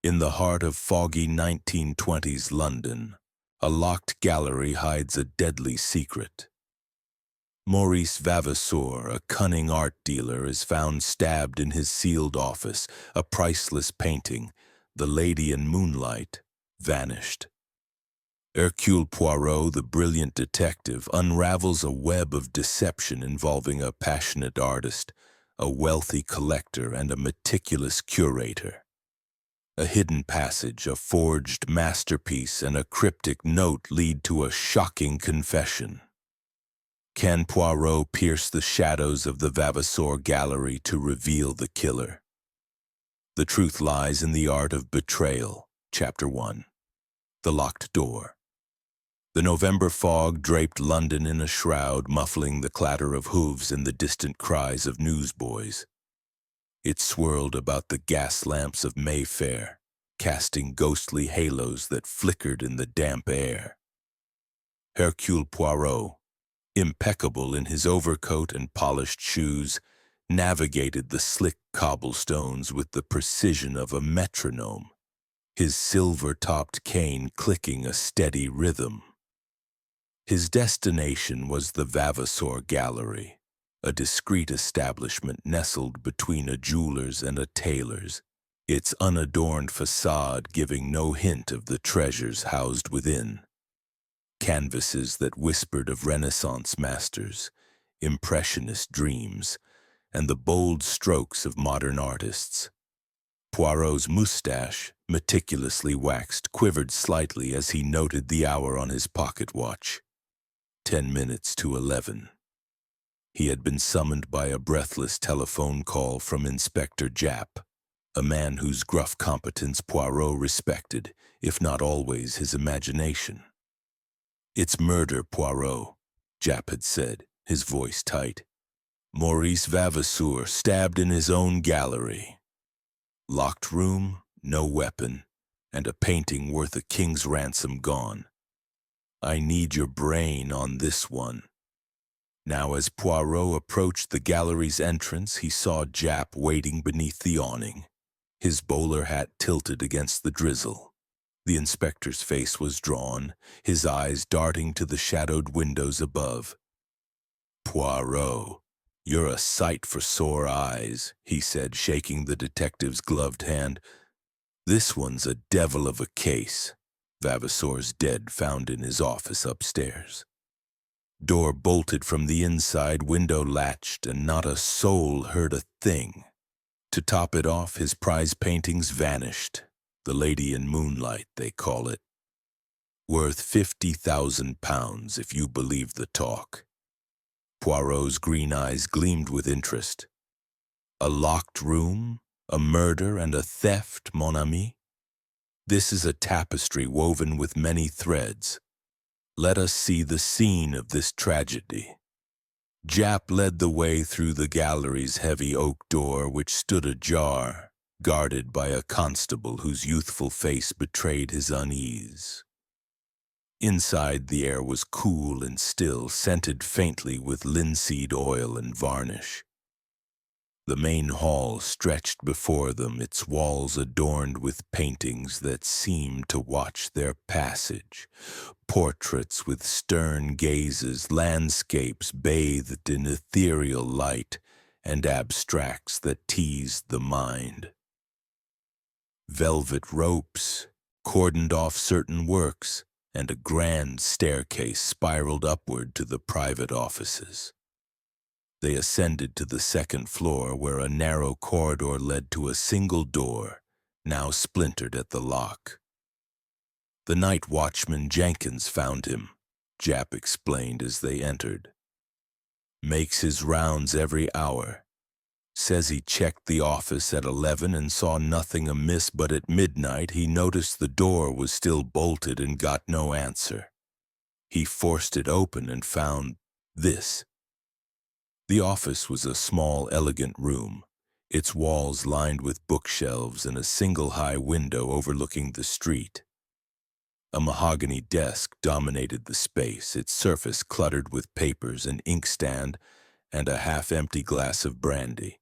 In the heart of foggy 1920s London, a locked gallery hides a deadly secret. Maurice Vavasour, a cunning art dealer, is found stabbed in his sealed office, a priceless painting, The Lady in Moonlight, vanished. Hercule Poirot, the brilliant detective, unravels a web of deception involving a passionate artist, a wealthy collector, and a meticulous curator. A hidden passage, a forged masterpiece, and a cryptic note lead to a shocking confession. Can Poirot pierce the shadows of the Vavasour gallery to reveal the killer? The truth lies in the art of betrayal. Chapter 1. The Locked Door. The November fog draped London in a shroud, muffling the clatter of hooves and the distant cries of newsboys. It swirled about the gas lamps of Mayfair, casting ghostly halos that flickered in the damp air. Hercule Poirot, impeccable in his overcoat and polished shoes, navigated the slick cobblestones with the precision of a metronome, his silver-topped cane clicking a steady rhythm. His destination was the Vavasour Gallery, a discreet establishment nestled between a jeweler's and a tailor's, its unadorned facade giving no hint of the treasures housed within. Canvases that whispered of Renaissance masters, impressionist dreams, and the bold strokes of modern artists. Poirot's moustache, meticulously waxed, quivered slightly as he noted the hour on his pocket watch. 10 minutes to 11. He had been summoned by a breathless telephone call from Inspector Japp, a man whose gruff competence Poirot respected, if not always his imagination. "It's murder, Poirot," Japp had said, his voice tight. "Maurice Vavasour stabbed in his own gallery. Locked room, no weapon, and a painting worth a king's ransom gone. I need your brain on this one." Now, as Poirot approached the gallery's entrance, he saw Japp waiting beneath the awning, his bowler hat tilted against the drizzle. The inspector's face was drawn, his eyes darting to the shadowed windows above. "Poirot, you're a sight for sore eyes," he said, shaking the detective's gloved hand. "This one's a devil of a case. Vavasour's dead, found in his office upstairs. Door bolted from the inside, window latched, and not a soul heard a thing. To top it off, his prize paintings vanished. The Lady in Moonlight, they call it. Worth £50,000 if you believe the talk." Poirot's green eyes gleamed with interest. "A locked room, a murder, and a theft, mon ami? This is a tapestry woven with many threads. Let us see the scene of this tragedy." Japp led the way through the gallery's heavy oak door, which stood ajar, guarded by a constable whose youthful face betrayed his unease. Inside, the air was cool and still, scented faintly with linseed oil and varnish. The main hall stretched before them, its walls adorned with paintings that seemed to watch their passage. Portraits with stern gazes, landscapes bathed in ethereal light, and abstracts that teased the mind. Velvet ropes cordoned off certain works, and a grand staircase spiraled upward to the private offices. They ascended to the second floor, where a narrow corridor led to a single door, now splintered at the lock. "The night watchman Jenkins found him," Japp explained as they entered. "Makes his rounds every hour. Says he checked the office at 11 and saw nothing amiss, but at midnight he noticed the door was still bolted and got no answer. He forced it open and found this." The office was a small, elegant room, its walls lined with bookshelves and a single high window overlooking the street. A mahogany desk dominated the space, its surface cluttered with papers, an inkstand, and a half-empty glass of brandy.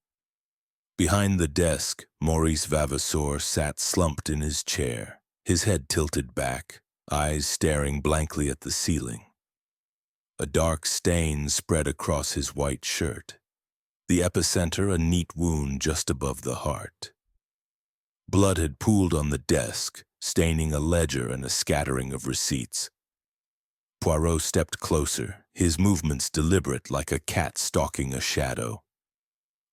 Behind the desk, Maurice Vavasour sat slumped in his chair, his head tilted back, eyes staring blankly at the ceiling. A dark stain spread across his white shirt. The epicenter a neat wound just above the heart. Blood had pooled on the desk, staining a ledger and a scattering of receipts. Poirot stepped closer, his movements deliberate like a cat stalking a shadow.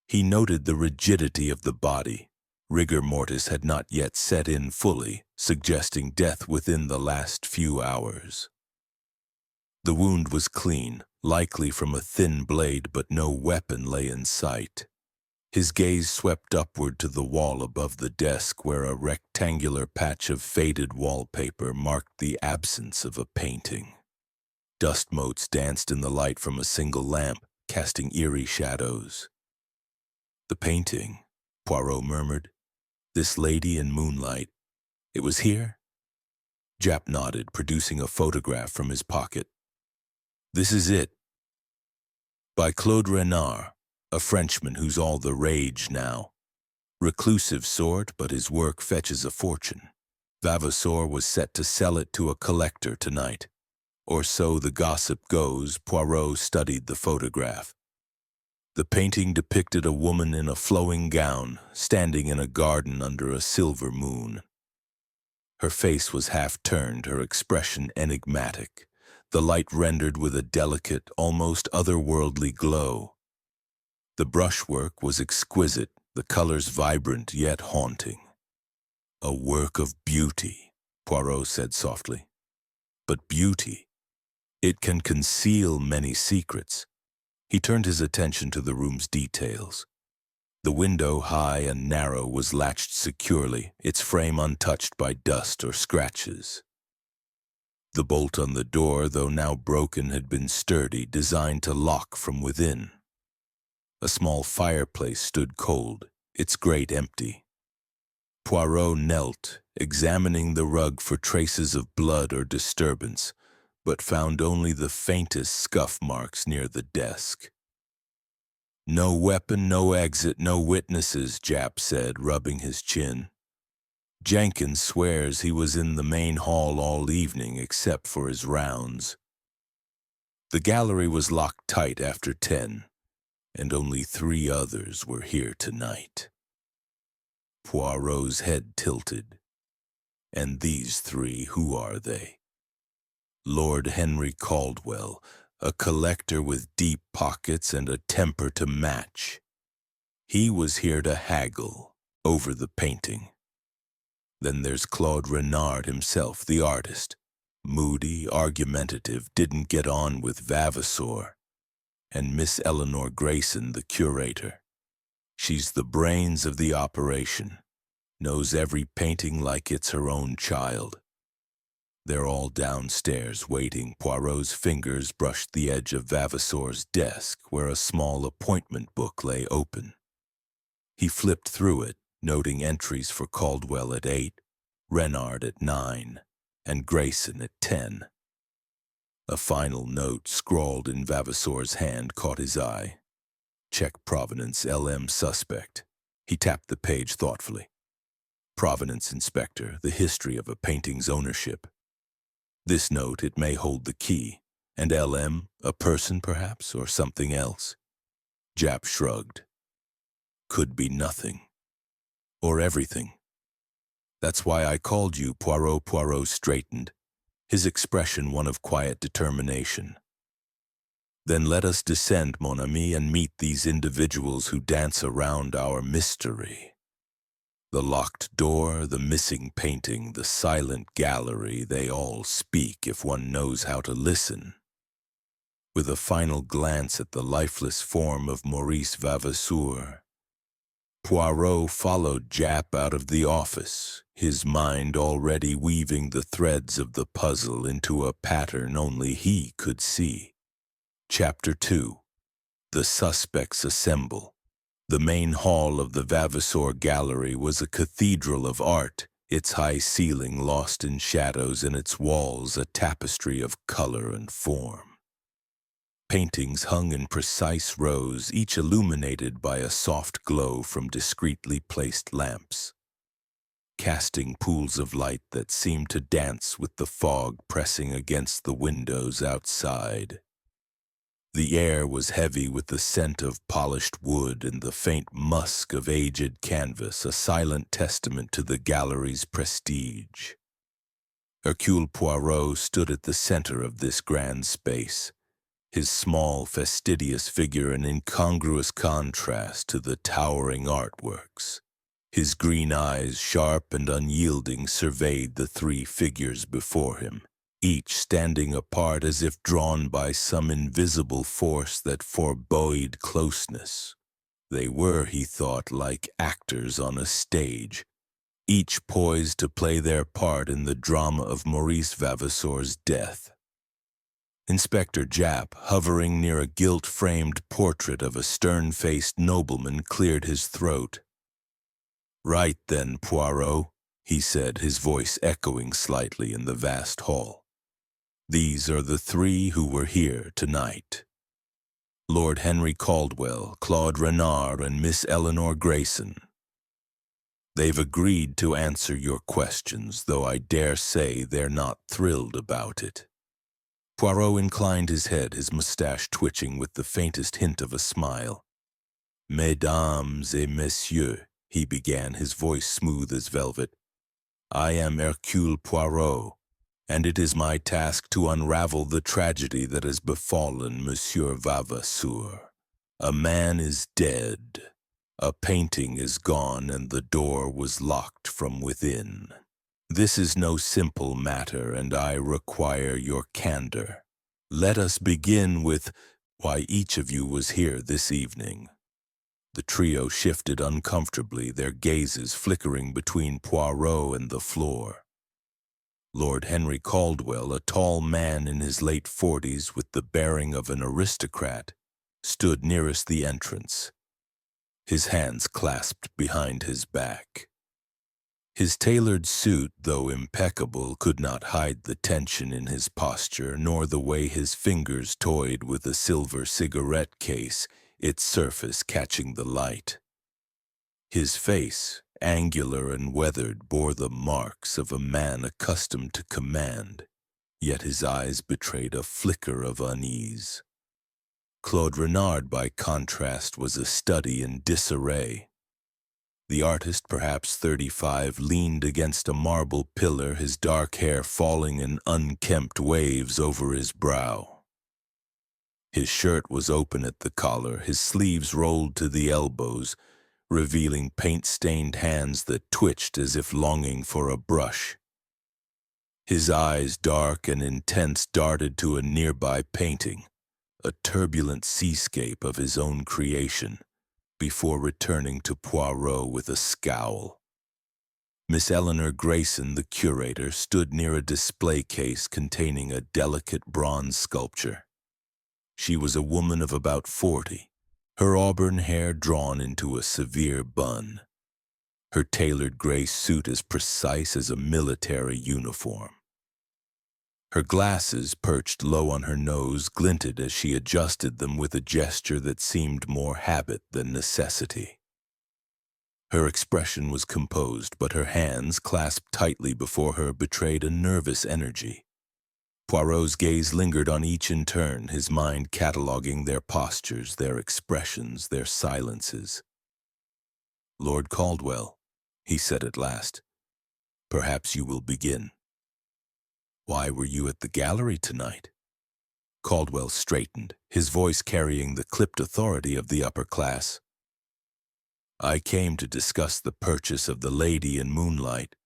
He noted the rigidity of the body. Rigor mortis had not yet set in fully, suggesting death within the last few hours. The wound was clean, likely from a thin blade, but no weapon lay in sight. His gaze swept upward to the wall above the desk where a rectangular patch of faded wallpaper marked the absence of a painting. Dust motes danced in the light from a single lamp, casting eerie shadows. "The painting," Poirot murmured. "This lady in moonlight. It was here?" Japp nodded, producing a photograph from his pocket. "This is it. By Claude Renard, a Frenchman who's all the rage now. Reclusive sort, but his work fetches a fortune. Vavasour was set to sell it to a collector tonight. Or so the gossip goes." Poirot studied the photograph. The painting depicted a woman in a flowing gown, standing in a garden under a silver moon. Her face was half-turned, her expression enigmatic, the light rendered with a delicate, almost otherworldly glow. The brushwork was exquisite, the colors vibrant yet haunting. "A work of beauty," Poirot said softly. "But beauty, it can conceal many secrets." He turned his attention to the room's details. The window, high and narrow, was latched securely, its frame untouched by dust or scratches. The bolt on the door, though now broken, had been sturdy, designed to lock from within. A small fireplace stood cold, its grate empty. Poirot knelt, examining the rug for traces of blood or disturbance, but found only the faintest scuff marks near the desk. "No weapon, no exit, no witnesses," Japp said, rubbing his chin. "Jenkins swears he was in the main hall all evening except for his rounds." The gallery was locked tight after 10, and only 3 others were here tonight. Poirot's head tilted. "And these 3, who are they?" "Lord Henry Caldwell, a collector with deep pockets and a temper to match. He was here to haggle over the painting. Then there's Claude Renard himself, the artist. Moody, argumentative, didn't get on with Vavasour. And Miss Eleanor Grayson, the curator. She's the brains of the operation, knows every painting like it's her own child. They're all downstairs waiting." Poirot's fingers brushed the edge of Vavasour's desk, where a small appointment book lay open. He flipped through it, noting entries for Caldwell at 8, Renard at 9, and Grayson at 10. A final note scrawled in Vavasour's hand caught his eye. "Check provenance, LM suspect." He tapped the page thoughtfully. "Provenance inspector, the history of a painting's ownership. This note, it may hold the key. And LM, a person perhaps, or something else?" Japp shrugged. "Could be nothing. Or everything. That's why I called you." Poirot straightened, his expression one of quiet determination. "Then let us descend, mon ami, and meet these individuals who dance around our mystery. The locked door, the missing painting, the silent gallery, they all speak if one knows how to listen." With a final glance at the lifeless form of Maurice Vavasour, Poirot followed Japp out of the office, his mind already weaving the threads of the puzzle into a pattern only he could see. Chapter 2. The Suspects Assemble. The main hall of the Vavasour Gallery was a cathedral of art, its high ceiling lost in shadows and its walls a tapestry of color and form. Paintings hung in precise rows, each illuminated by a soft glow from discreetly placed lamps, casting pools of light that seemed to dance with the fog pressing against the windows outside. The air was heavy with the scent of polished wood and the faint musk of aged canvas, a silent testament to the gallery's prestige. Hercule Poirot stood at the center of this grand space, his small, fastidious figure an incongruous contrast to the towering artworks. His green eyes, sharp and unyielding, surveyed the three figures before him, each standing apart as if drawn by some invisible force that forbade closeness. They were, he thought, like actors on a stage, each poised to play their part in the drama of Maurice Vavasour's death. Inspector Japp, hovering near a gilt-framed portrait of a stern-faced nobleman, cleared his throat. "Right then, Poirot," he said, his voice echoing slightly in the vast hall. "These are the three who were here tonight. Lord Henry Caldwell, Claude Renard, and Miss Eleanor Grayson. They've agreed to answer your questions, though I dare say they're not thrilled about it." Poirot inclined his head, his mustache twitching with the faintest hint of a smile. "Mesdames et messieurs," he began, his voice smooth as velvet, "I am Hercule Poirot, and it is my task to unravel the tragedy that has befallen Monsieur Vavasour. A man is dead, a painting is gone, and the door was locked from within. This is no simple matter, and I require your candor. Let us begin with why each of you was here this evening." The trio shifted uncomfortably, their gazes flickering between Poirot and the floor. Lord Henry Caldwell, a tall man in his late 40s with the bearing of an aristocrat, stood nearest the entrance, his hands clasped behind his back. His tailored suit, though impeccable, could not hide the tension in his posture, nor the way his fingers toyed with a silver cigarette case, its surface catching the light. His face, angular and weathered, bore the marks of a man accustomed to command, yet his eyes betrayed a flicker of unease. Claude Renard, by contrast, was a study in disarray. The artist, perhaps 35, leaned against a marble pillar, his dark hair falling in unkempt waves over his brow. His shirt was open at the collar, his sleeves rolled to the elbows, revealing paint-stained hands that twitched as if longing for a brush. His eyes, dark and intense, darted to a nearby painting, a turbulent seascape of his own creation, before returning to Poirot with a scowl. Miss Eleanor Grayson, the curator, stood near a display case containing a delicate bronze sculpture. She was a woman of about 40, her auburn hair drawn into a severe bun, her tailored gray suit as precise as a military uniform. Her glasses, perched low on her nose, glinted as she adjusted them with a gesture that seemed more habit than necessity. Her expression was composed, but her hands, clasped tightly before her, betrayed a nervous energy. Poirot's gaze lingered on each in turn, his mind cataloging their postures, their expressions, their silences. "Lord Caldwell," he said at last, "perhaps you will begin. Why were you at the gallery tonight?" Caldwell straightened, his voice carrying the clipped authority of the upper class. "I came to discuss the purchase of the Lady in Moonlight.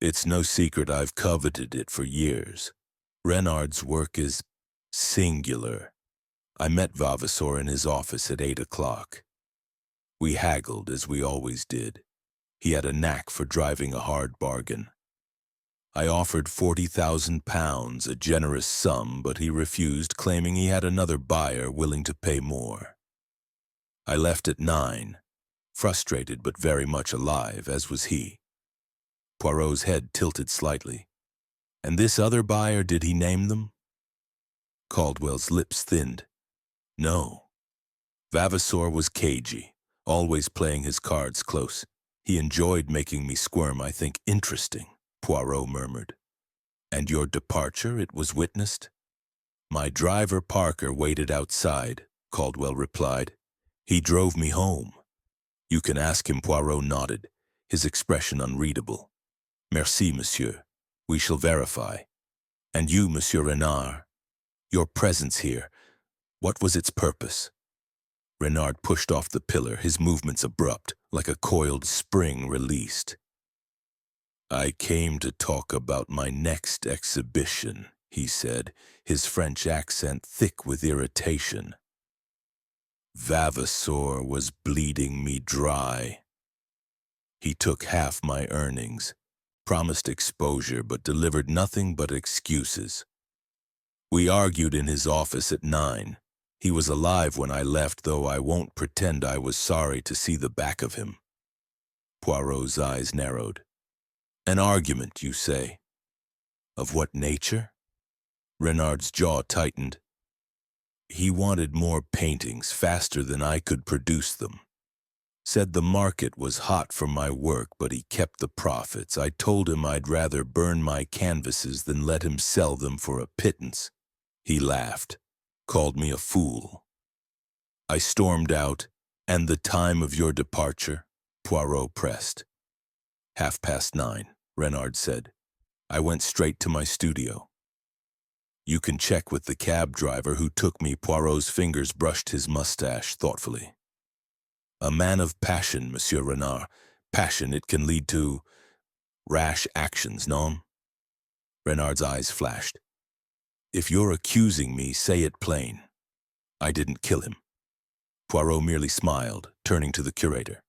It's no secret I've coveted it for years. Renard's work is singular. I met Vavasour in his office at 8 o'clock. We haggled, as we always did. He had a knack for driving a hard bargain. I offered £40,000, a generous sum, but he refused, claiming he had another buyer willing to pay more. I left at 9, frustrated but very much alive, as was he." Poirot's head tilted slightly. "And this other buyer, did he name them?" Caldwell's lips thinned. No. Vavasor was cagey, always playing his cards close. He enjoyed making me squirm, I think. Interesting, Poirot murmured. And your departure, it was witnessed? My driver Parker waited outside, Caldwell replied. He drove me home. You can ask him, Poirot nodded, his expression unreadable. Merci, monsieur. We shall verify. And you, Monsieur Renard, your presence here, what was its purpose? Renard pushed off the pillar, his movements abrupt, like a coiled spring released. I came to talk about my next exhibition, he said, his French accent thick with irritation. Vavasor was bleeding me dry. He took half my earnings, promised exposure, but delivered nothing but excuses. We argued in his office at 9. He was alive when I left, though I won't pretend I was sorry to see the back of him. Poirot's eyes narrowed. An argument, you say? Of what nature? Renard's jaw tightened. He wanted more paintings faster than I could produce them. Said the market was hot for my work, but he kept the profits. I told him I'd rather burn my canvases than let him sell them for a pittance. He laughed, called me a fool. I stormed out. And the time of your departure? Poirot pressed. 9:30, Renard said. I went straight to my studio. You can check with the cab driver who took me. Poirot's fingers brushed his mustache thoughtfully. A man of passion, Monsieur Renard. Passion, it can lead to rash actions, non? Renard's eyes flashed. If you're accusing me, say it plain. I didn't kill him. Poirot merely smiled, turning to the curator.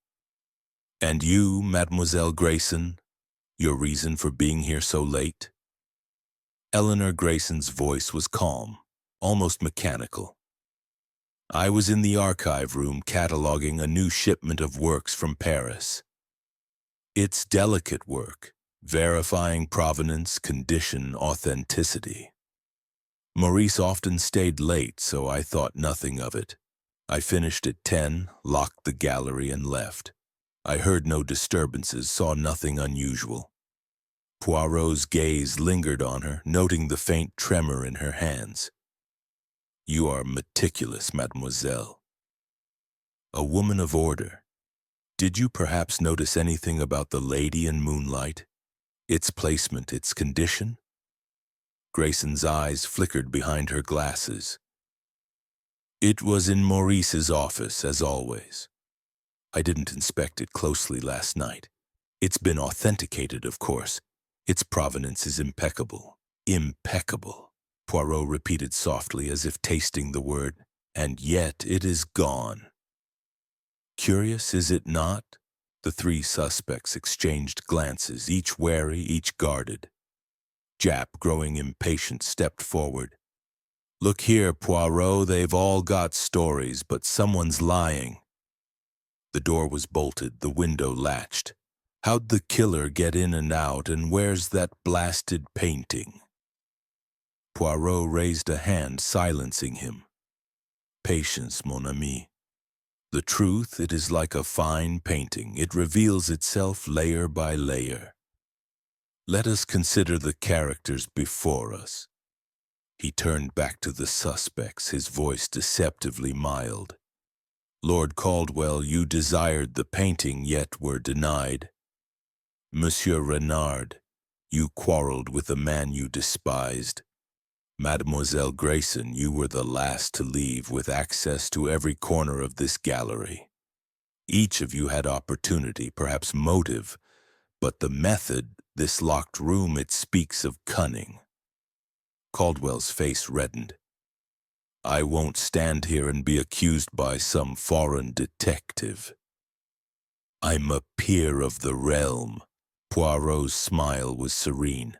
And you, Mademoiselle Grayson, your reason for being here so late? Eleanor Grayson's voice was calm, almost mechanical. I was in the archive room cataloging a new shipment of works from Paris. It's delicate work, verifying provenance, condition, authenticity. Maurice often stayed late, so I thought nothing of it. I finished at 10, locked the gallery, and left. I heard no disturbances, saw nothing unusual. Poirot's gaze lingered on her, noting the faint tremor in her hands. You are meticulous, mademoiselle. A woman of order. Did you perhaps notice anything about the lady in moonlight? Its placement, its condition? Grayson's eyes flickered behind her glasses. It was in Maurice's office, as always. I didn't inspect it closely last night. It's been authenticated, of course. Its provenance is impeccable. Impeccable, Poirot repeated softly, as if tasting the word. And yet it is gone. Curious, is it not? The three suspects exchanged glances, each wary, each guarded. Jap, growing impatient, stepped forward. Look here, Poirot, they've all got stories, but someone's lying. The door was bolted, the window latched. How'd the killer get in and out, and where's that blasted painting? Poirot raised a hand, silencing him. Patience, mon ami. The truth, it is like a fine painting. It reveals itself layer by layer. Let us consider the characters before us. He turned back to the suspects, his voice deceptively mild. Lord Caldwell, you desired the painting, yet were denied. Monsieur Renard, you quarreled with a man you despised. Mademoiselle Grayson, you were the last to leave, with access to every corner of this gallery. Each of you had opportunity, perhaps motive, but the method, this locked room, it speaks of cunning. Caldwell's face reddened. I won't stand here and be accused by some foreign detective. I'm a peer of the realm. Poirot's smile was serene.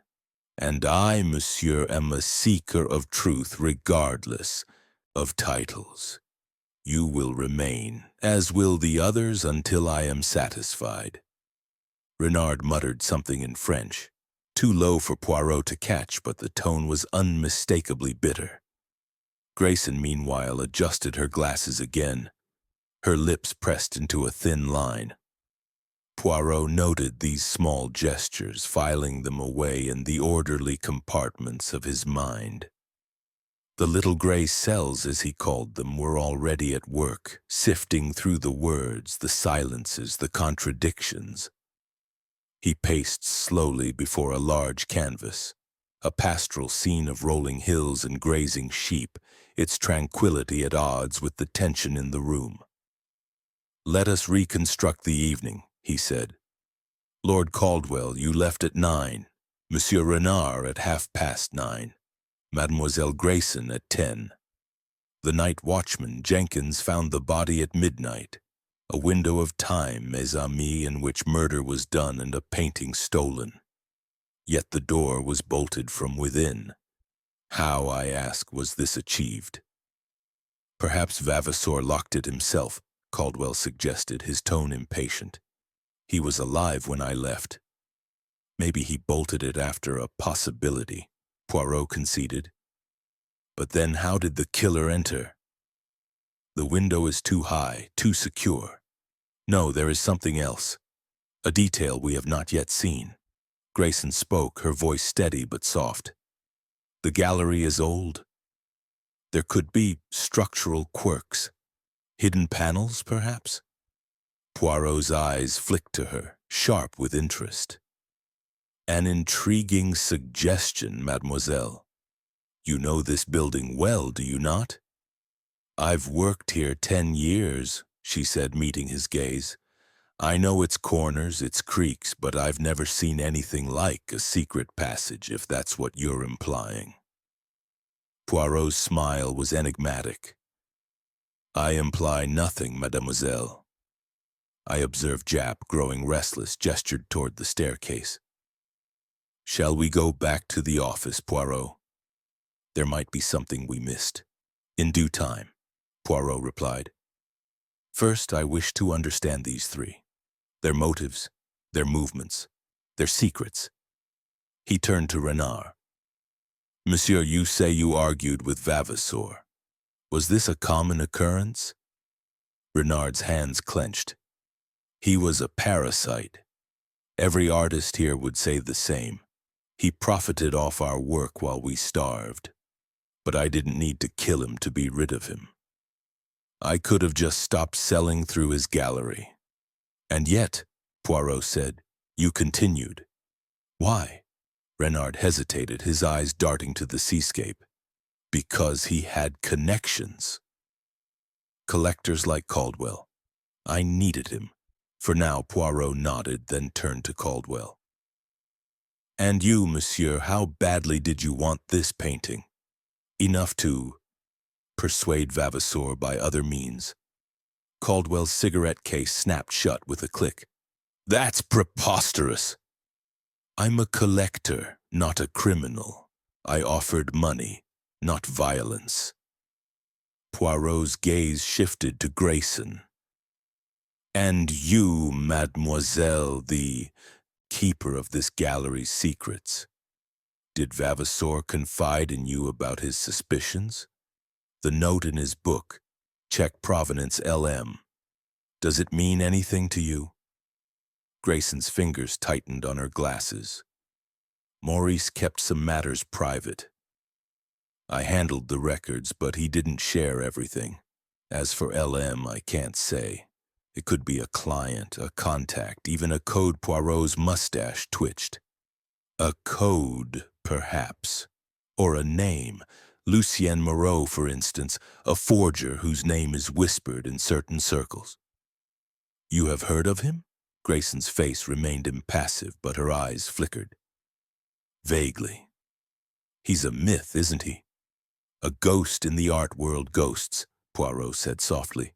And I, monsieur, am a seeker of truth regardless of titles. You will remain, as will the others, until I am satisfied. Renard muttered something in French, too low for Poirot to catch, but the tone was unmistakably bitter. Grayson, meanwhile, adjusted her glasses again, her lips pressed into a thin line. Poirot noted these small gestures, filing them away in the orderly compartments of his mind. The little gray cells, as he called them, were already at work, sifting through the words, the silences, the contradictions. He paced slowly before a large canvas, a pastoral scene of rolling hills and grazing sheep, its tranquility at odds with the tension in the room. "Let us reconstruct the evening," he said. "Lord Caldwell, you left at 9, Monsieur Renard at 9:30, Mademoiselle Grayson at 10. The night watchman, Jenkins, found the body at midnight, a window of time, mes amis, in which murder was done and a painting stolen. Yet the door was bolted from within. How, I ask, was this achieved?" "Perhaps Vavasour locked it himself," Caldwell suggested, his tone impatient. "He was alive when I left." "Maybe he bolted it after a possibility," Poirot conceded. "But then how did the killer enter?" "The window is too high, too secure. No, there is something else. A detail we have not yet seen." Grayson spoke, her voice steady but soft. "The gallery is old. There could be structural quirks. Hidden panels, perhaps?" Poirot's eyes flicked to her, sharp with interest. "An intriguing suggestion, mademoiselle. You know this building well, do you not?" "I've worked here 10 years, she said, meeting his gaze. "I know its corners, its creaks, but I've never seen anything like a secret passage, if that's what you're implying." Poirot's smile was enigmatic. "I imply nothing, mademoiselle." I observed Jap, growing restless, gestured toward the staircase. "Shall we go back to the office, Poirot? There might be something we missed." "In due time," Poirot replied. "First, I wish to understand these three. Their motives, their movements, their secrets." He turned to Renard. "Monsieur, you say you argued with Vavasour. Was this a common occurrence?" Renard's hands clenched. "He was a parasite. Every artist here would say the same. He profited off our work while we starved. But I didn't need to kill him to be rid of him. I could have just stopped selling through his gallery." "And yet," Poirot said, "you continued. Why?" Renard hesitated, his eyes darting to the seascape. "Because he had connections. Collectors like Caldwell. I needed him." For now, Poirot nodded, then turned to Caldwell. "And you, monsieur, how badly did you want this painting? Enough to persuade Vavasour by other means?" Caldwell's cigarette case snapped shut with a click. "That's preposterous." "I'm a collector, not a criminal. I offered money, not violence." Poirot's gaze shifted to Grayson. "And you, mademoiselle, the keeper of this gallery's secrets. Did Vavasour confide in you about his suspicions? The note in his book, check provenance LM. Does it mean anything to you?" Grayson's fingers tightened on her glasses. "Maurice kept some matters private. I handled the records, but he didn't share everything. As for LM, I can't say. It could be a client, a contact, even a code." Poirot's mustache twitched. "A code, perhaps. Or a name. Lucien Moreau, for instance, a forger whose name is whispered in certain circles." "You have heard of him?" Grayson's face remained impassive, but her eyes flickered. "Vaguely. He's a myth, isn't he? A ghost in the art world. Ghosts," Poirot said softly,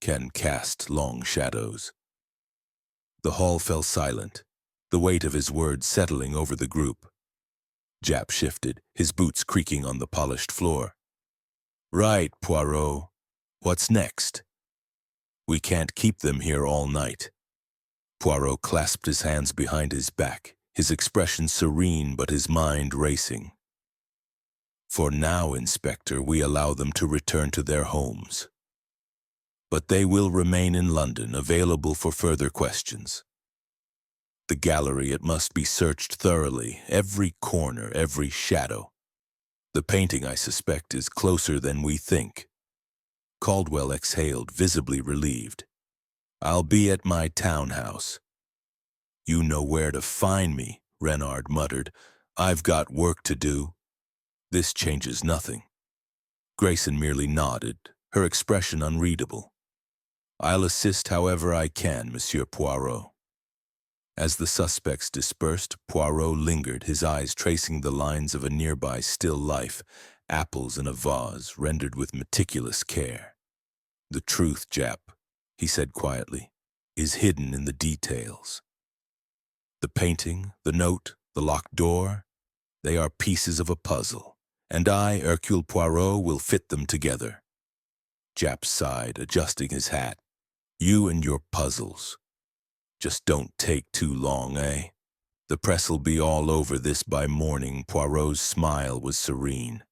"can cast long shadows." The hall fell silent, the weight of his words settling over the group. Jap shifted, his boots creaking on the polished floor. "Right, Poirot. What's next?" "We can't keep them here all night." Poirot clasped his hands behind his back, his expression serene but his mind racing. For now, Inspector, we allow them to return to their homes. But they will remain in London, available for further questions. The gallery, it must be searched thoroughly, every corner, every shadow. The painting, I suspect, is closer than we think. Caldwell exhaled, visibly relieved. I'll be at my townhouse. You know where to find me, Renard muttered. I've got work to do. This changes nothing. Grayson merely nodded, her expression unreadable. I'll assist however I can, Monsieur Poirot. As the suspects dispersed, Poirot lingered, his eyes tracing the lines of a nearby still life, apples in a vase, rendered with meticulous care. The truth, Jap, he said quietly, is hidden in the details. The painting, the note, the locked door, they are pieces of a puzzle, and I, Hercule Poirot, will fit them together. Jap sighed, adjusting his hat. You and your puzzles. Just don't take too long, eh? The press'll be all over this by morning. Poirot's smile was serene.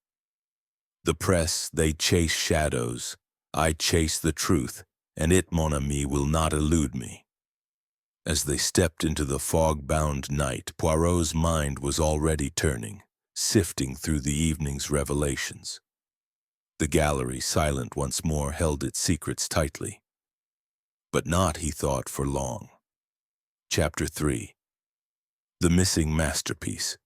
The press, they chase shadows. I chase the truth, and it, mon ami, will not elude me. As they stepped into the fog-bound night, Poirot's mind was already turning, sifting through the evening's revelations. The gallery, silent once more, held its secrets tightly. But not, he thought, for long. Chapter 3. The Missing Masterpiece.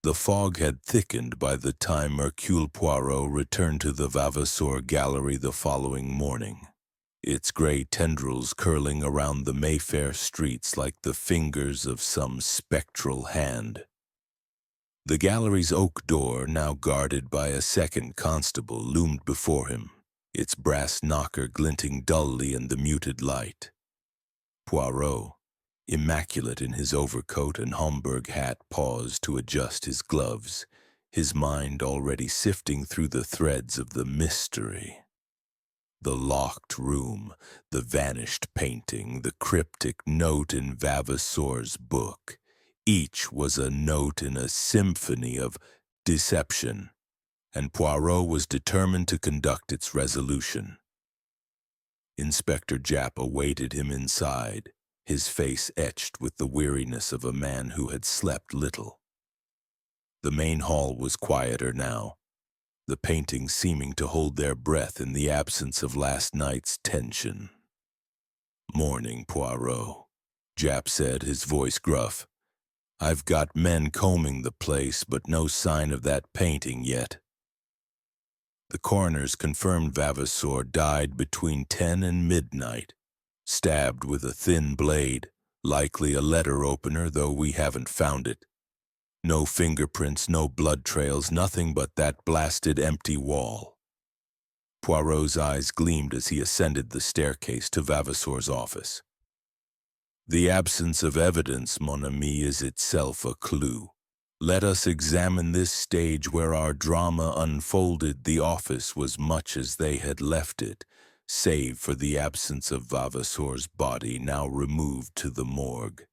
The fog had thickened by the time Hercule Poirot returned to the Vavasour Gallery the following morning, its gray tendrils curling around the Mayfair streets like the fingers of some spectral hand. The gallery's oak door, now guarded by a second constable, loomed before him, its brass knocker glinting dully in the muted light. Poirot, immaculate in his overcoat and Homburg hat, paused to adjust his gloves, his mind already sifting through the threads of the mystery. The locked room, the vanished painting, the cryptic note in Vavasour's book, each was a note in a symphony of deception, and Poirot was determined to conduct its resolution. Inspector Japp awaited him inside, his face etched with the weariness of a man who had slept little. The main hall was quieter now, the paintings seeming to hold their breath in the absence of last night's tension. "Morning, Poirot," Japp said, his voice gruff. "I've got men combing the place, but no sign of that painting yet." The coroners confirmed Vavasour died between 10 and midnight, stabbed with a thin blade, likely a letter opener, though we haven't found it. No fingerprints, no blood trails, nothing but that blasted empty wall. Poirot's eyes gleamed as he ascended the staircase to Vavasour's office. "The absence of evidence, mon ami, is itself a clue. Let us examine this stage where our drama unfolded. The office was much as they had left it, save for the absence of Vavasour's body, now removed to the morgue.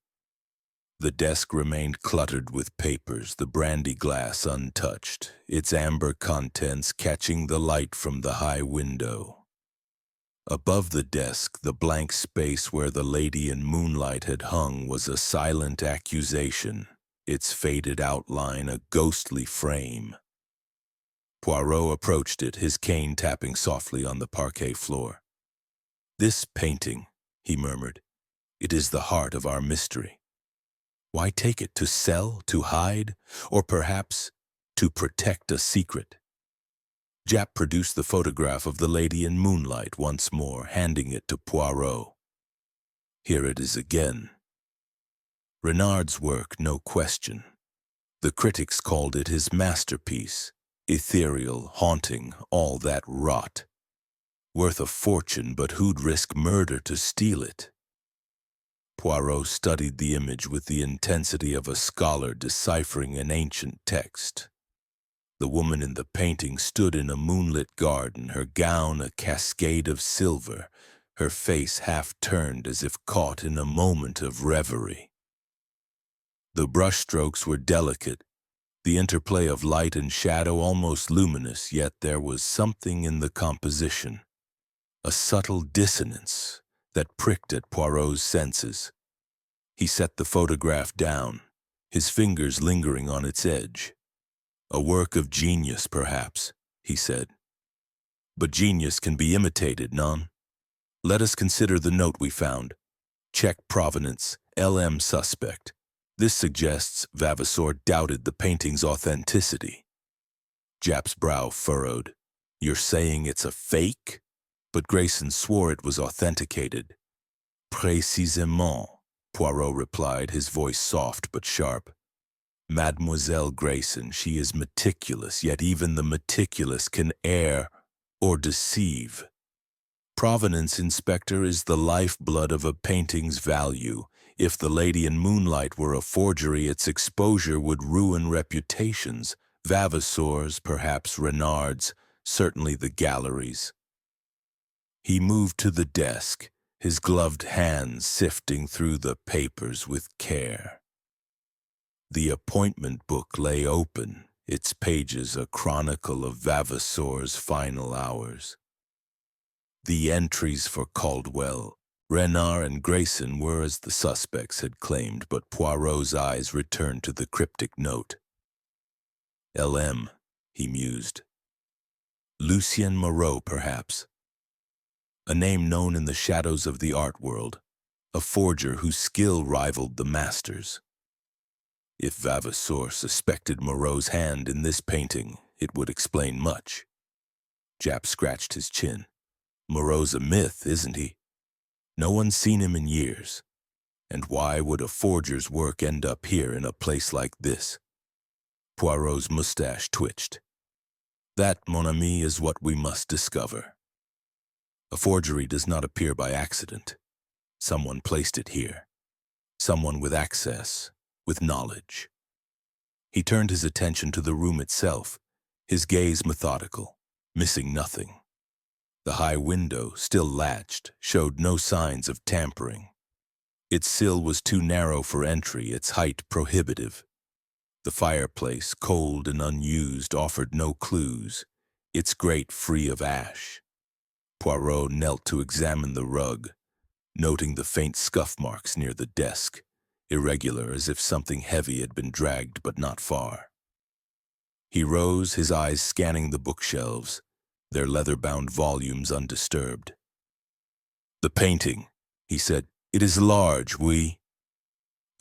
The desk remained cluttered with papers, the brandy glass untouched, its amber contents catching the light from the high window. Above the desk, the blank space where the lady in moonlight had hung was a silent accusation, its faded outline a ghostly frame. Poirot approached it, his cane tapping softly on the parquet floor. "This painting," he murmured, "it is the heart of our mystery. Why take it? To sell? To hide? Or perhaps to protect a secret?" Japp produced the photograph of the lady in moonlight once more, handing it to Poirot. "Here it is again. Renard's work, no question. The critics called it his masterpiece. Ethereal, haunting, all that rot. Worth a fortune, but who'd risk murder to steal it?" Poirot studied the image with the intensity of a scholar deciphering an ancient text. The woman in the painting stood in a moonlit garden, her gown a cascade of silver, her face half turned as if caught in a moment of reverie. The brushstrokes were delicate, The interplay of light and shadow almost luminous, yet there was something in the composition, a subtle dissonance that pricked at Poirot's senses. He set the photograph down, his fingers lingering on its edge. A work of genius, perhaps, he said. But genius can be imitated, non? Let us consider the note we found. Czech provenance, LM suspect. This suggests Vavasseur doubted the painting's authenticity. Japp's brow furrowed. You're saying it's a fake? But Grayson swore it was authenticated. Précisément, Poirot replied, his voice soft but sharp. Mademoiselle Grayson, she is meticulous, yet even the meticulous can err or deceive. Provenance, Inspector, is the lifeblood of a painting's value. If The Lady in Moonlight were a forgery, its exposure would ruin reputations. Vavasseur's, perhaps Renard's, certainly the gallery's. He moved to the desk, his gloved hands sifting through the papers with care. The appointment book lay open, its pages a chronicle of Vavasseur's final hours. The entries for Caldwell, Renard, and Grayson were as the suspects had claimed, but Poirot's eyes returned to the cryptic note. LM, he mused. Lucien Moreau, perhaps. A name known in the shadows of the art world, a forger whose skill rivaled the master's. If Vavasseur suspected Moreau's hand in this painting, it would explain much. Japp scratched his chin. Moreau's a myth, isn't he? No one's seen him in years. And why would a forger's work end up here in a place like this? Poirot's mustache twitched. That, mon ami, is what we must discover. A forgery does not appear by accident. Someone placed it here. Someone with access, with knowledge. He turned his attention to the room itself, his gaze methodical, missing nothing. The high window, still latched, showed no signs of tampering. Its sill was too narrow for entry, its height prohibitive. The fireplace, cold and unused, offered no clues, its grate free of ash. Poirot knelt to examine the rug, noting the faint scuff marks near the desk, irregular as if something heavy had been dragged but not far. He rose, his eyes scanning the bookshelves, their leather-bound volumes undisturbed. The painting, he said, it is large, oui.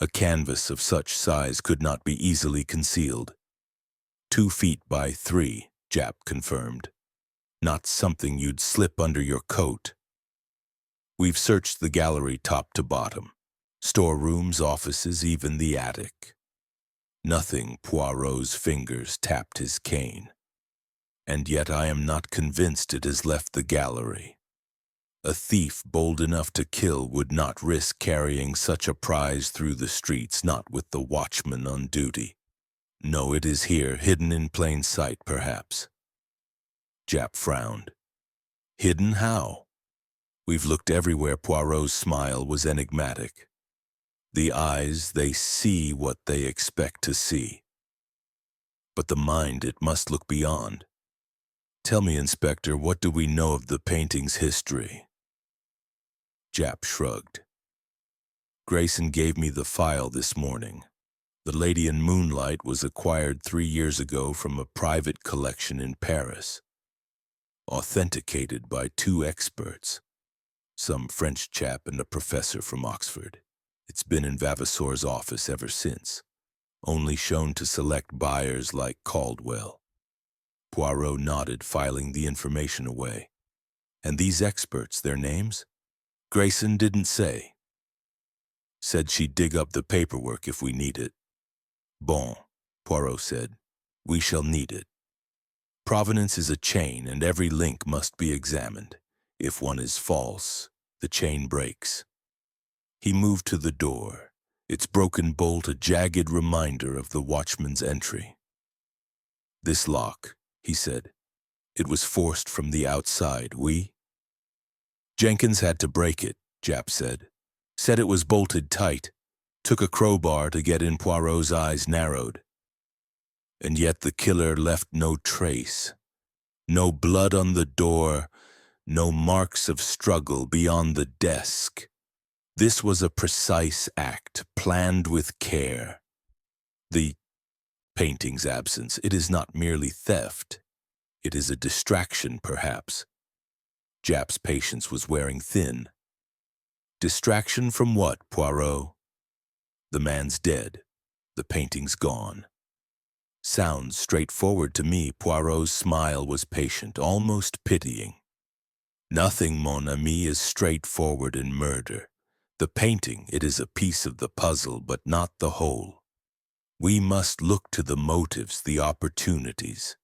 A canvas of such size could not be easily concealed. 2 feet by 3, Japp confirmed. Not something you'd slip under your coat. We've searched the gallery top to bottom. Storerooms, offices, even the attic. Nothing. Poirot's fingers tapped his cane. And yet I am not convinced it has left the gallery. A thief bold enough to kill would not risk carrying such a prize through the streets, not with the watchman on duty. No, it is here, hidden in plain sight, perhaps. Japp frowned. Hidden how? We've looked everywhere. Poirot's smile was enigmatic. The eyes, they see what they expect to see. But the mind, it must look beyond. Tell me, Inspector, what do we know of the painting's history? Japp shrugged. Grayson gave me the file this morning. The Lady in Moonlight was acquired 3 years ago from a private collection in Paris. Authenticated by 2 experts, some French chap and a professor from Oxford. It's been in Vavasseur's office ever since, only shown to select buyers like Caldwell. Poirot nodded, filing the information away. And these experts, their names? Grayson didn't say. Said she'd dig up the paperwork if we need it. Bon, Poirot said. We shall need it. Provenance is a chain, and every link must be examined. If one is false, the chain breaks. He moved to the door, its broken bolt a jagged reminder of the watchman's entry. This lock, he said. It was forced from the outside, oui? Jenkins had to break it, Japp said. Said it was bolted tight. Took a crowbar to get in. Poirot's eyes narrowed. And yet the killer left no trace. No blood on the door, no marks of struggle beyond the desk. This was a precise act, planned with care. The painting's absence, it is not merely theft. It is a distraction, perhaps. Japp's patience was wearing thin. Distraction from what, Poirot? The man's dead. The painting's gone. Sounds straightforward to me. Poirot's smile was patient, almost pitying. Nothing, mon ami, is straightforward in murder. The painting, it is a piece of the puzzle, but not the whole. We must look to the motives, the opportunities.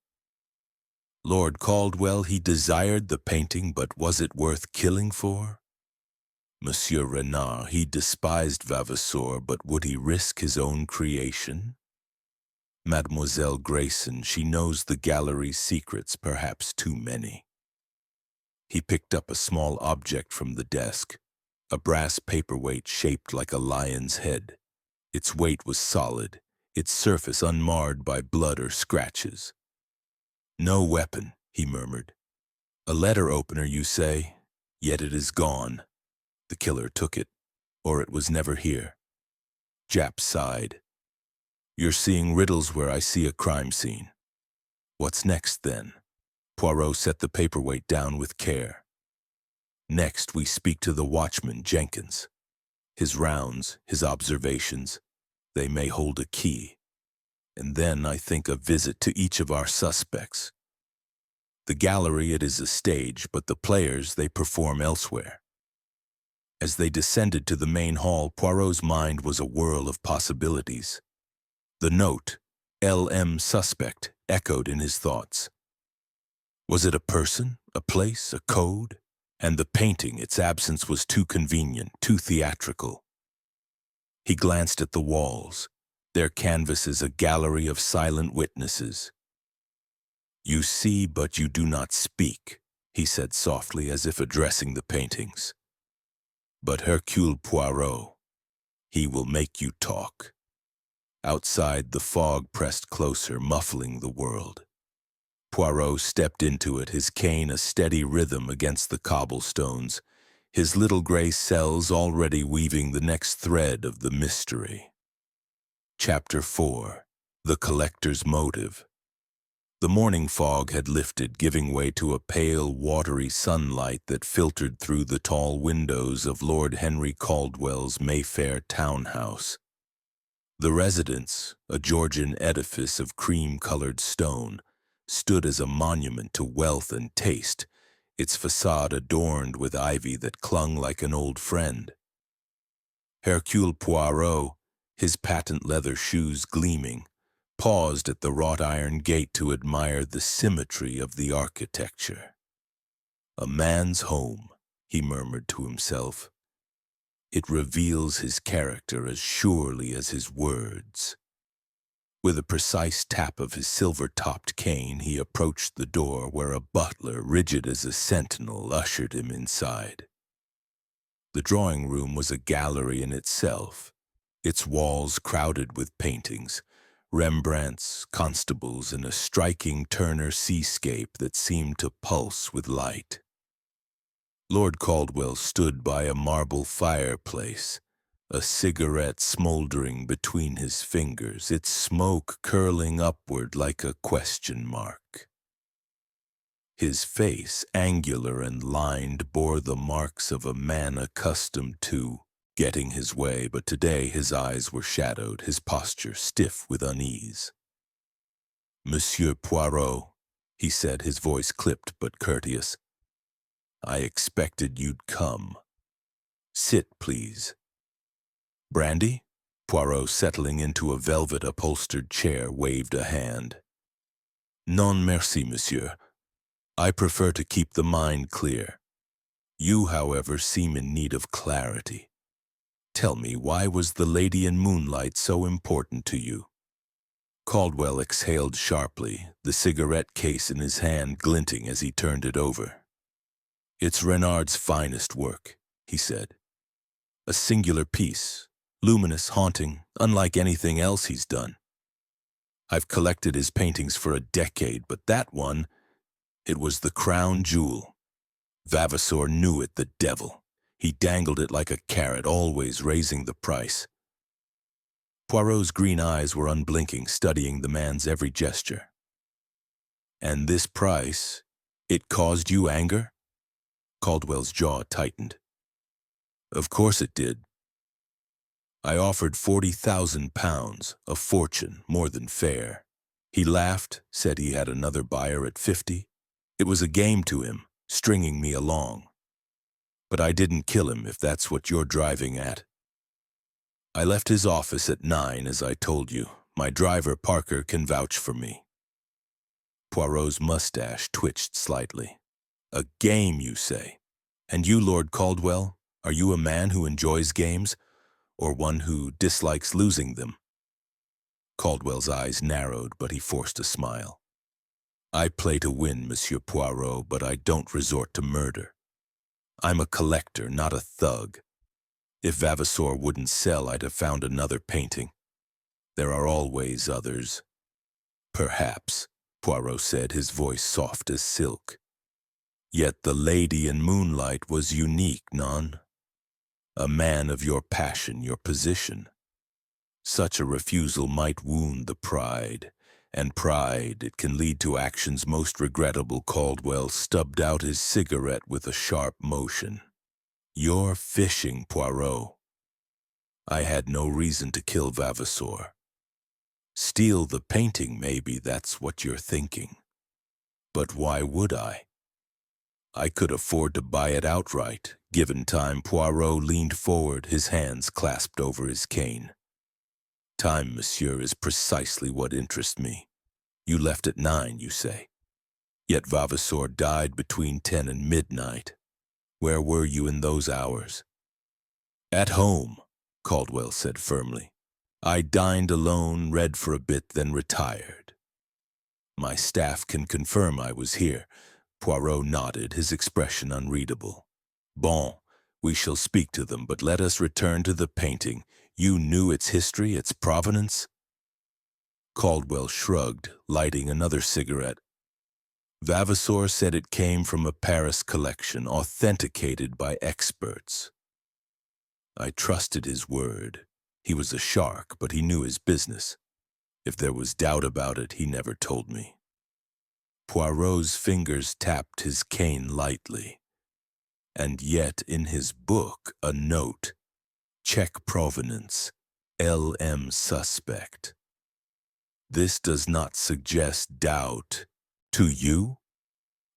Lord Caldwell, he desired the painting, but was it worth killing for? Monsieur Renard, he despised Vavasour, but would he risk his own creation? Mademoiselle Grayson, she knows the gallery's secrets, perhaps too many. He picked up a small object from the desk, a brass paperweight shaped like a lion's head. Its weight was solid, its surface unmarred by blood or scratches. No weapon, he murmured. A letter opener, you say? Yet it is gone. The killer took it, or it was never here. Japp sighed. You're seeing riddles where I see a crime scene. What's next, then? Poirot set the paperweight down with care. Next, we speak to the watchman, Jenkins. His rounds, his observations, they may hold a key. And then I think a visit to each of our suspects. The gallery, it is a stage, but the players, they perform elsewhere. As they descended to the main hall, Poirot's mind was a whirl of possibilities. The note, L.M. suspect, echoed in his thoughts. Was it a person, a place, a code? And the painting, its absence was too convenient, too theatrical. He glanced at the walls. Their canvas is a gallery of silent witnesses. You see, but you do not speak, he said softly as if addressing the paintings. But Hercule Poirot, he will make you talk. Outside, the fog pressed closer, muffling the world. Poirot stepped into it, his cane a steady rhythm against the cobblestones, his little gray cells already weaving the next thread of the mystery. Chapter 4. The Collector's Motive. The morning fog had lifted, giving way to a pale, watery sunlight that filtered through the tall windows of Lord Henry Caldwell's Mayfair townhouse. The residence, a Georgian edifice of cream-colored stone, stood as a monument to wealth and taste, its facade adorned with ivy that clung like an old friend. Hercule Poirot, his patent leather shoes gleaming, paused at the wrought-iron gate to admire the symmetry of the architecture. A man's home, he murmured to himself. It reveals his character as surely as his words. With a precise tap of his silver-topped cane, he approached the door where a butler, rigid as a sentinel, ushered him inside. The drawing-room was a gallery in itself, its walls crowded with paintings, Rembrandts, constables, and a striking Turner seascape that seemed to pulse with light. Lord Caldwell stood by a marble fireplace, a cigarette smoldering between his fingers, its smoke curling upward like a question mark. His face, angular and lined, bore the marks of a man accustomed to getting his way, but today his eyes were shadowed, his posture stiff with unease. Monsieur Poirot, he said, his voice clipped but courteous. I expected you'd come. Sit, please. Brandy? Poirot, settling into a velvet-upholstered chair, waved a hand. Non merci, monsieur. I prefer to keep the mind clear. You, however, seem in need of clarity. Tell me, why was the Lady in Moonlight so important to you? Caldwell exhaled sharply, the cigarette case in his hand glinting as he turned it over. It's Renard's finest work, he said. A singular piece, luminous, haunting, unlike anything else he's done. I've collected his paintings for a decade, but that one, it was the crown jewel. Vavasor knew it, the devil. He dangled it like a carrot, always raising the price. Poirot's green eyes were unblinking, studying the man's every gesture. And this price, it caused you anger? Caldwell's jaw tightened. Of course it did. I offered £40,000, a fortune, more than fair. He laughed, said he had another buyer at 50. It was a game to him, stringing me along. But I didn't kill him, if that's what you're driving at. I left his office at 9, as I told you. My driver, Parker, can vouch for me. Poirot's mustache twitched slightly. A game, you say? And you, Lord Caldwell, are you a man who enjoys games, or one who dislikes losing them? Caldwell's eyes narrowed, but he forced a smile. I play to win, Monsieur Poirot, but I don't resort to murder. I'm a collector, not a thug. If Vavasor wouldn't sell, I'd have found another painting. There are always others. Perhaps, Poirot said, his voice soft as silk. Yet the lady in moonlight was unique, non? A man of your passion, your position. Such a refusal might wound the pride, and pride, it can lead to actions most regrettable. Caldwell stubbed out his cigarette with a sharp motion. You're fishing, Poirot. I had no reason to kill Vavasor. Steal the painting, maybe that's what you're thinking. But why would I? I could afford to buy it outright. Given time, Poirot leaned forward, his hands clasped over his cane. Time, monsieur, is precisely what interests me. You left at 9, you say. Yet Vavasor died between 10 and midnight. Where were you in those hours? At home, Caldwell said firmly. I dined alone, read for a bit, then retired. My staff can confirm I was here. Poirot nodded, his expression unreadable. Bon, we shall speak to them, but let us return to the painting. You knew its history, its provenance? Caldwell shrugged, lighting another cigarette. Vavasor said it came from a Paris collection, authenticated by experts. I trusted his word. He was a shark, but he knew his business. If there was doubt about it, he never told me. Poirot's fingers tapped his cane lightly. And yet in his book, a note. Check provenance. LM suspect. This does not suggest doubt. To you?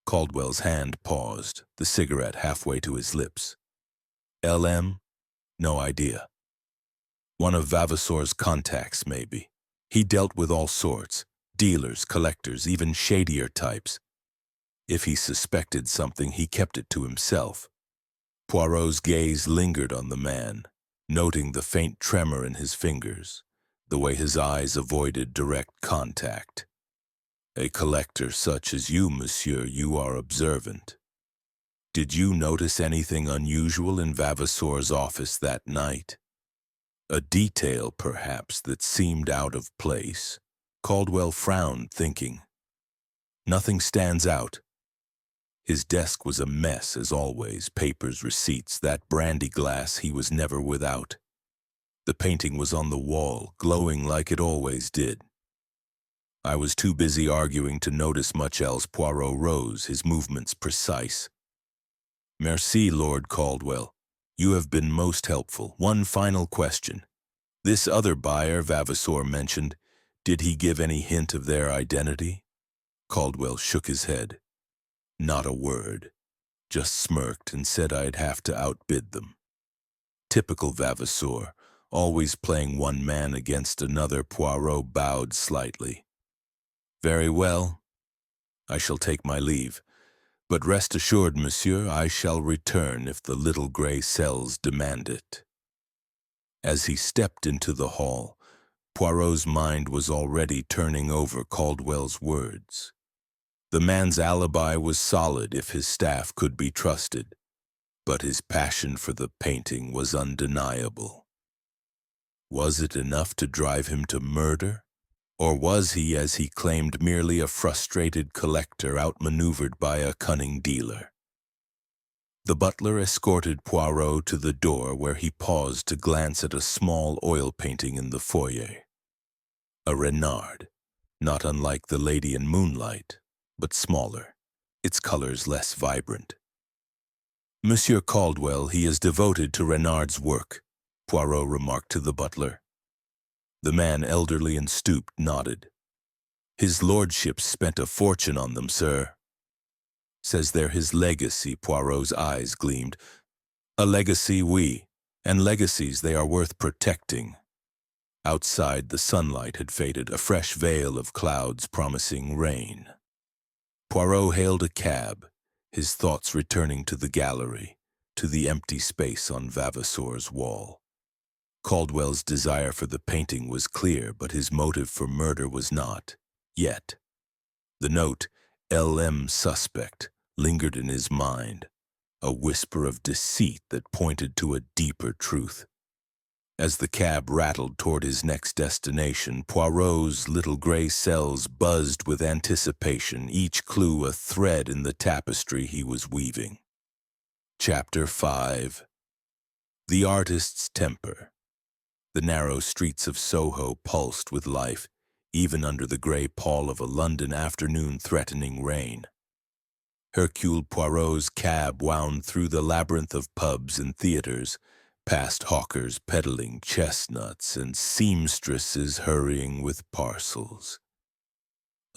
Caldwell's hand paused, the cigarette halfway to his lips. LM? No idea. One of Vavasor's contacts, maybe. He dealt with all sorts, dealers, collectors, even shadier types. If he suspected something, he kept it to himself. Poirot's gaze lingered on the man, noting the faint tremor in his fingers, the way his eyes avoided direct contact. A collector such as you, monsieur, you are observant. Did you notice anything unusual in Vavasor's office that night? A detail, perhaps, that seemed out of place? Caldwell frowned, thinking. Nothing stands out. His desk was a mess, as always, papers, receipts, that brandy glass he was never without. The painting was on the wall, glowing like it always did. I was too busy arguing to notice much else. Poirot rose, his movements precise. Merci, Lord Caldwell. You have been most helpful. One final question. This other buyer Vavasor mentioned, did he give any hint of their identity? Caldwell shook his head. Not a word. Just smirked and said I'd have to outbid them. Typical Vavasor, always playing one man against another. Poirot bowed slightly. Very well. I shall take my leave. But rest assured, monsieur, I shall return if the little gray cells demand it. As he stepped into the hall, Poirot's mind was already turning over Caldwell's words. The man's alibi was solid if his staff could be trusted, but his passion for the painting was undeniable. Was it enough to drive him to murder? Or was he, as he claimed, merely a frustrated collector outmaneuvered by a cunning dealer? The butler escorted Poirot to the door, where he paused to glance at a small oil painting in the foyer. A renard, not unlike the Lady in Moonlight, but smaller, its colors less vibrant. Monsieur Caldwell, he is devoted to Renard's work, Poirot remarked to the butler. The man, elderly and stooped, nodded. His lordship spent a fortune on them, sir. Says they're his legacy, Poirot's eyes gleamed. A legacy, oui, and legacies they are worth protecting. Outside, the sunlight had faded, a fresh veil of clouds promising rain. Poirot hailed a cab, his thoughts returning to the gallery, to the empty space on Vavasor's wall. Caldwell's desire for the painting was clear, but his motive for murder was not, yet. The note, L.M. suspect, lingered in his mind, a whisper of deceit that pointed to a deeper truth. As the cab rattled toward his next destination, Poirot's little gray cells buzzed with anticipation, each clue a thread in the tapestry he was weaving. Chapter 5. The Artist's Temper. The narrow streets of Soho pulsed with life, even under the gray pall of a London afternoon threatening rain. Hercule Poirot's cab wound through the labyrinth of pubs and theaters, past hawkers peddling chestnuts and seamstresses hurrying with parcels,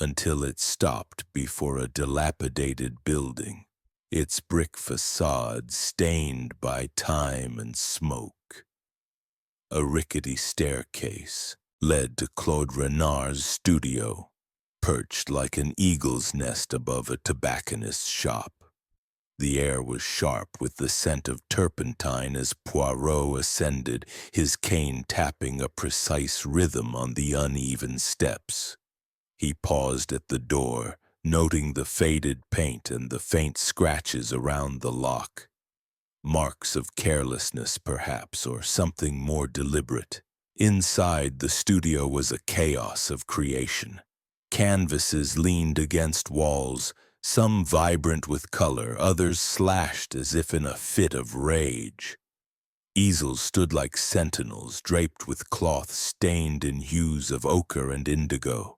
until it stopped before a dilapidated building, its brick facade stained by time and smoke. A rickety staircase led to Claude Renard's studio, perched like an eagle's nest above a tobacconist's shop. The air was sharp with the scent of turpentine as Poirot ascended, his cane tapping a precise rhythm on the uneven steps. He paused at the door, noting the faded paint and the faint scratches around the lock. Marks of carelessness, perhaps, or something more deliberate. Inside, the studio was a chaos of creation. Canvases leaned against walls, some vibrant with color, others slashed as if in a fit of rage. Easels stood like sentinels, draped with cloth stained in hues of ochre and indigo.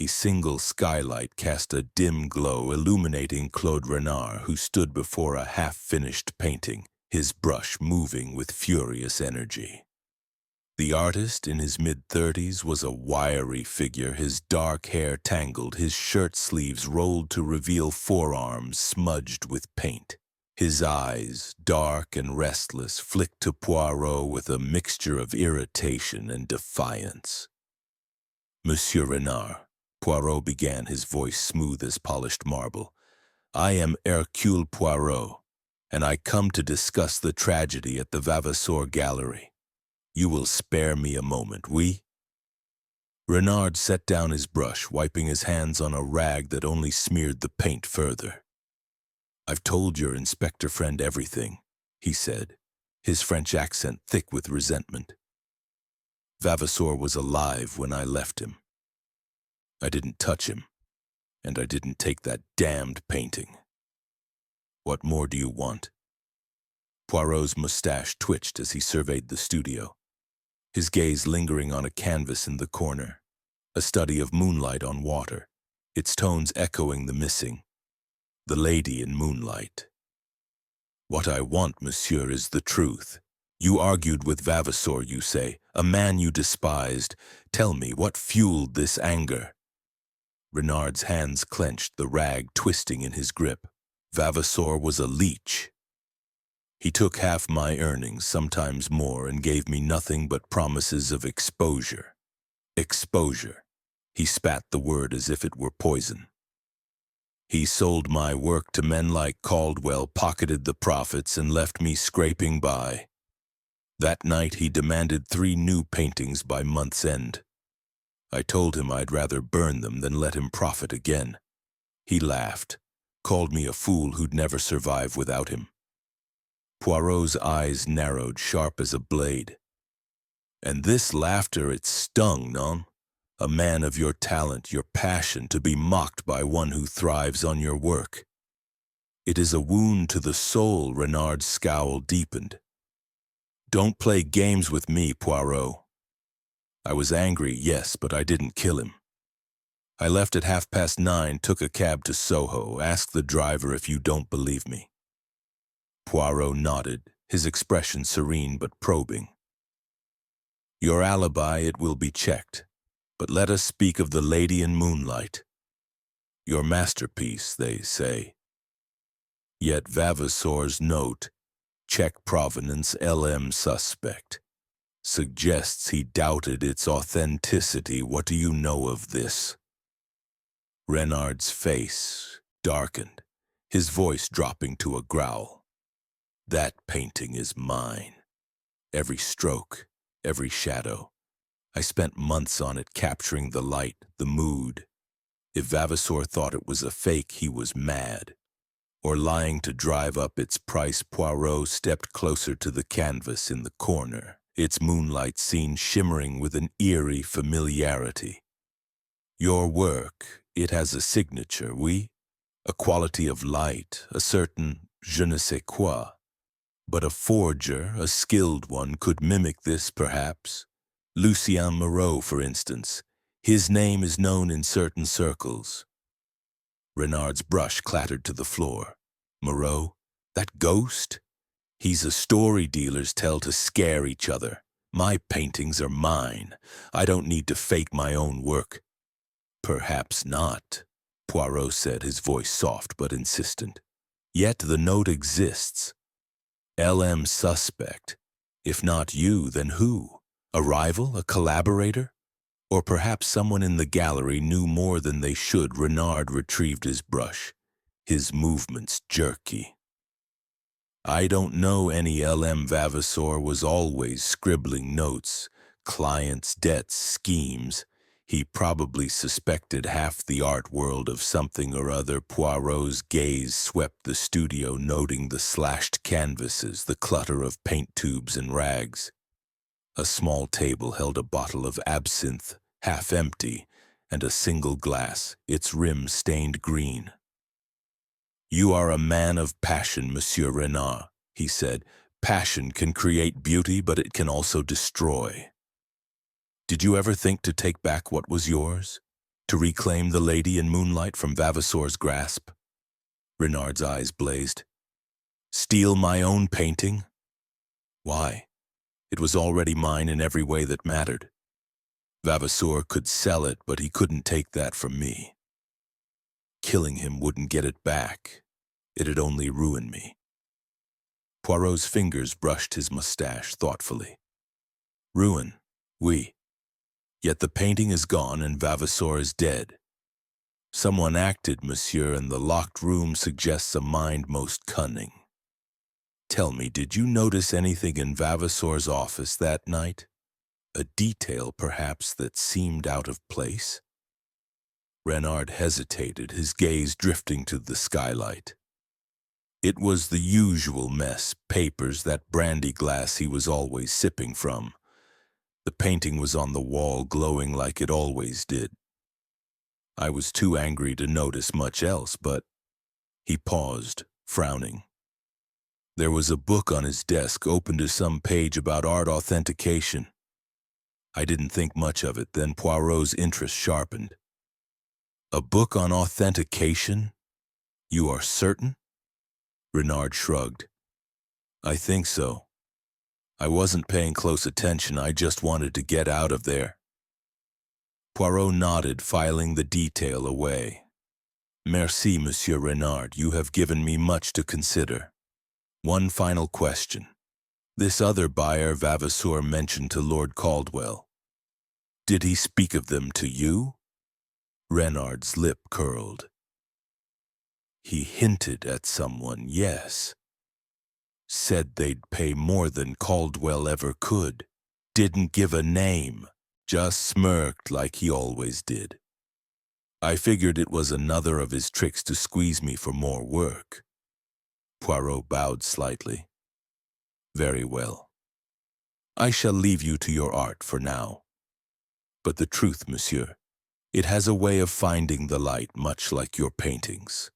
A single skylight cast a dim glow, illuminating Claude Renard, who stood before a half-finished painting, his brush moving with furious energy. The artist, in his mid-30s, was a wiry figure, his dark hair tangled, his shirt sleeves rolled to reveal forearms smudged with paint. His eyes, dark and restless, flicked to Poirot with a mixture of irritation and defiance. Monsieur Renard, Poirot began, his voice smooth as polished marble, I am Hercule Poirot, and I come to discuss the tragedy at the Vavasour Gallery. You will spare me a moment, oui? Renard set down his brush, wiping his hands on a rag that only smeared the paint further. I've told your inspector friend everything, he said, his French accent thick with resentment. Vavasour was alive when I left him. I didn't touch him, and I didn't take that damned painting. What more do you want? Poirot's mustache twitched as he surveyed the studio, his gaze lingering on a canvas in the corner, a study of moonlight on water, its tones echoing the missing, the Lady in Moonlight. What I want, monsieur, is the truth. You argued with Vavasour, you say, a man you despised. Tell me, what fueled this anger? Renard's hands clenched, the rag twisting in his grip. Vavasour was a leech. He took half my earnings, sometimes more, and gave me nothing but promises of exposure. Exposure. He spat the word as if it were poison. He sold my work to men like Caldwell, pocketed the profits, and left me scraping by. That night he demanded 3 new paintings by month's end. I told him I'd rather burn them than let him profit again. He laughed, called me a fool who'd never survive without him. Poirot's eyes narrowed, sharp as a blade. And this laughter, it stung, non? A man of your talent, your passion, to be mocked by one who thrives on your work. It is a wound to the soul. Renard's scowl deepened. Don't play games with me, Poirot. I was angry, yes, but I didn't kill him. I left at 9:30, took a cab to Soho, asked the driver if you don't believe me. Poirot nodded, his expression serene but probing. Your alibi, it will be checked, but let us speak of the Lady in Moonlight. Your masterpiece, they say. Yet Vavasor's note, check provenance LM suspect, suggests he doubted its authenticity. What do you know of this? Renard's face darkened, his voice dropping to a growl. That painting is mine. Every stroke, every shadow. I spent months on it, capturing the light, the mood. If Vavasor thought it was a fake, he was mad. Or lying to drive up its price. Poirot stepped closer to the canvas in the corner, its moonlight scene shimmering with an eerie familiarity. Your work, it has a signature, oui? A quality of light, a certain je ne sais quoi. But a forger, a skilled one, could mimic this, perhaps. Lucien Moreau, for instance. His name is known in certain circles. Renard's brush clattered to the floor. Moreau? That ghost? He's a story dealers tell to scare each other. My paintings are mine. I don't need to fake my own work. Perhaps not, Poirot said, his voice soft but insistent. Yet the note exists. LM suspect. If not you, then who? A rival? A collaborator? Or perhaps someone in the gallery knew more than they should. Renard retrieved his brush, his movements jerky. I don't know any. LM Vavasor was always scribbling notes, clients, debts, schemes. He probably suspected half the art world of something or other. Poirot's gaze swept the studio, noting the slashed canvases, the clutter of paint tubes and rags. A small table held a bottle of absinthe, half empty, and a single glass, its rim stained green. You are a man of passion, Monsieur Renard, he said. Passion can create beauty, but it can also destroy. Did you ever think to take back what was yours? To reclaim the Lady in Moonlight from Vavasor's grasp? Renard's eyes blazed. Steal my own painting? Why? It was already mine in every way that mattered. Vavasor could sell it, but he couldn't take that from me. Killing him wouldn't get it back. It'd only ruin me. Poirot's fingers brushed his mustache thoughtfully. Ruin, oui. Yet the painting is gone and Vavasor is dead. Someone acted, monsieur, and the locked room suggests a mind most cunning. Tell me, did you notice anything in Vavasor's office that night? A detail, perhaps, that seemed out of place? Renard hesitated, his gaze drifting to the skylight. It was the usual mess, papers, that brandy glass he was always sipping from. The painting was on the wall, glowing like it always did. I was too angry to notice much else, but... He paused, frowning. There was a book on his desk, open to some page about art authentication. I didn't think much of it, then Poirot's interest sharpened. A book on authentication? You are certain? Renard shrugged. I think so. I wasn't paying close attention, I just wanted to get out of there. Poirot nodded, filing the detail away. Merci, Monsieur Renard, you have given me much to consider. One final question. This other buyer Vavasor mentioned to Lord Caldwell. Did he speak of them to you? Renard's lip curled. He hinted at someone, yes. Said they'd pay more than Caldwell ever could. Didn't give a name, just smirked like he always did. I figured it was another of his tricks to squeeze me for more work. Poirot bowed slightly. Very well. I shall leave you to your art for now. But the truth, monsieur, it has a way of finding the light much like your paintings.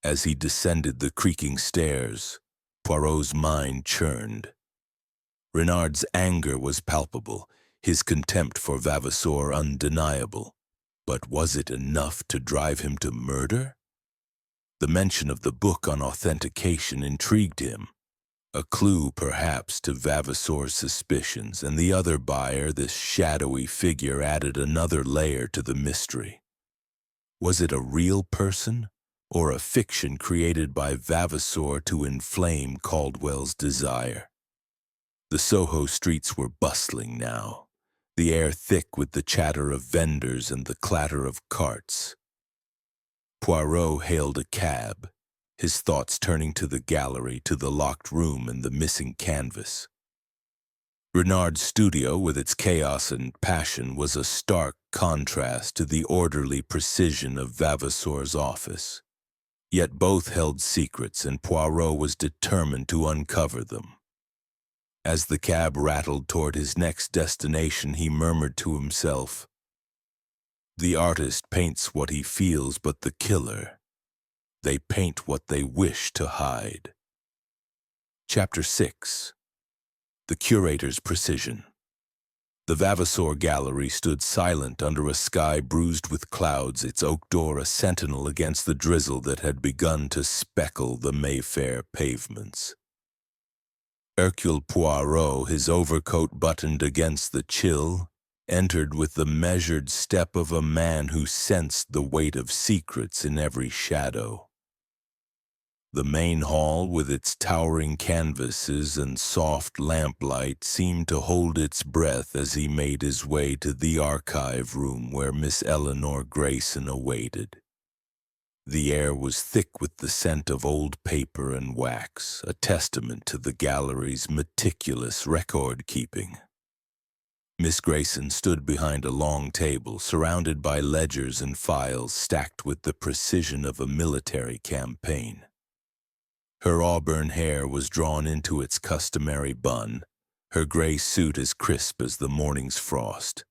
As he descended the creaking stairs, Poirot's mind churned. Renard's anger was palpable, his contempt for Vavasour undeniable. But was it enough to drive him to murder? The mention of the book on authentication intrigued him. A clue, perhaps, to Vavasour's suspicions, and the other buyer, this shadowy figure, added another layer to the mystery. Was it a real person, or a fiction created by Vavasour to inflame Caldwell's desire? The Soho streets were bustling now, the air thick with the chatter of vendors and the clatter of carts. Poirot hailed a cab, his thoughts turning to the gallery, to the locked room and the missing canvas. Renard's studio, with its chaos and passion, was a stark contrast to the orderly precision of Vavasour's office. Yet both held secrets, and Poirot was determined to uncover them. As the cab rattled toward his next destination, he murmured to himself, "The artist paints what he feels, but the killer, they paint what they wish to hide." Chapter 6. The Curator's Precision. The Vavasour Gallery stood silent under a sky bruised with clouds, its oak door a sentinel against the drizzle that had begun to speckle the Mayfair pavements. Hercule Poirot, his overcoat buttoned against the chill, entered with the measured step of a man who sensed the weight of secrets in every shadow. The main hall, with its towering canvases and soft lamplight, seemed to hold its breath as he made his way to the archive room where Miss Eleanor Grayson awaited. The air was thick with the scent of old paper and wax, a testament to the gallery's meticulous record-keeping. Miss Grayson stood behind a long table, surrounded by ledgers and files stacked with the precision of a military campaign. Her auburn hair was drawn into its customary bun, her gray suit as crisp as the morning's frost.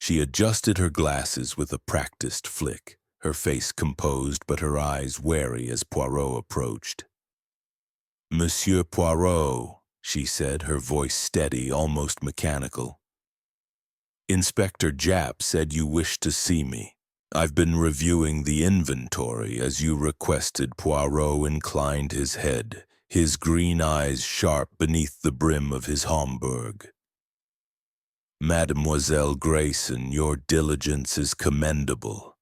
She adjusted her glasses with a practiced flick, her face composed but her eyes wary as Poirot approached. "Monsieur Poirot," she said, her voice steady, almost mechanical. "Inspector Japp said you wished to see me. I've been reviewing the inventory as you requested." Poirot inclined his head, his green eyes sharp beneath the brim of his Homburg. "Mademoiselle Grayson, your diligence is commendable.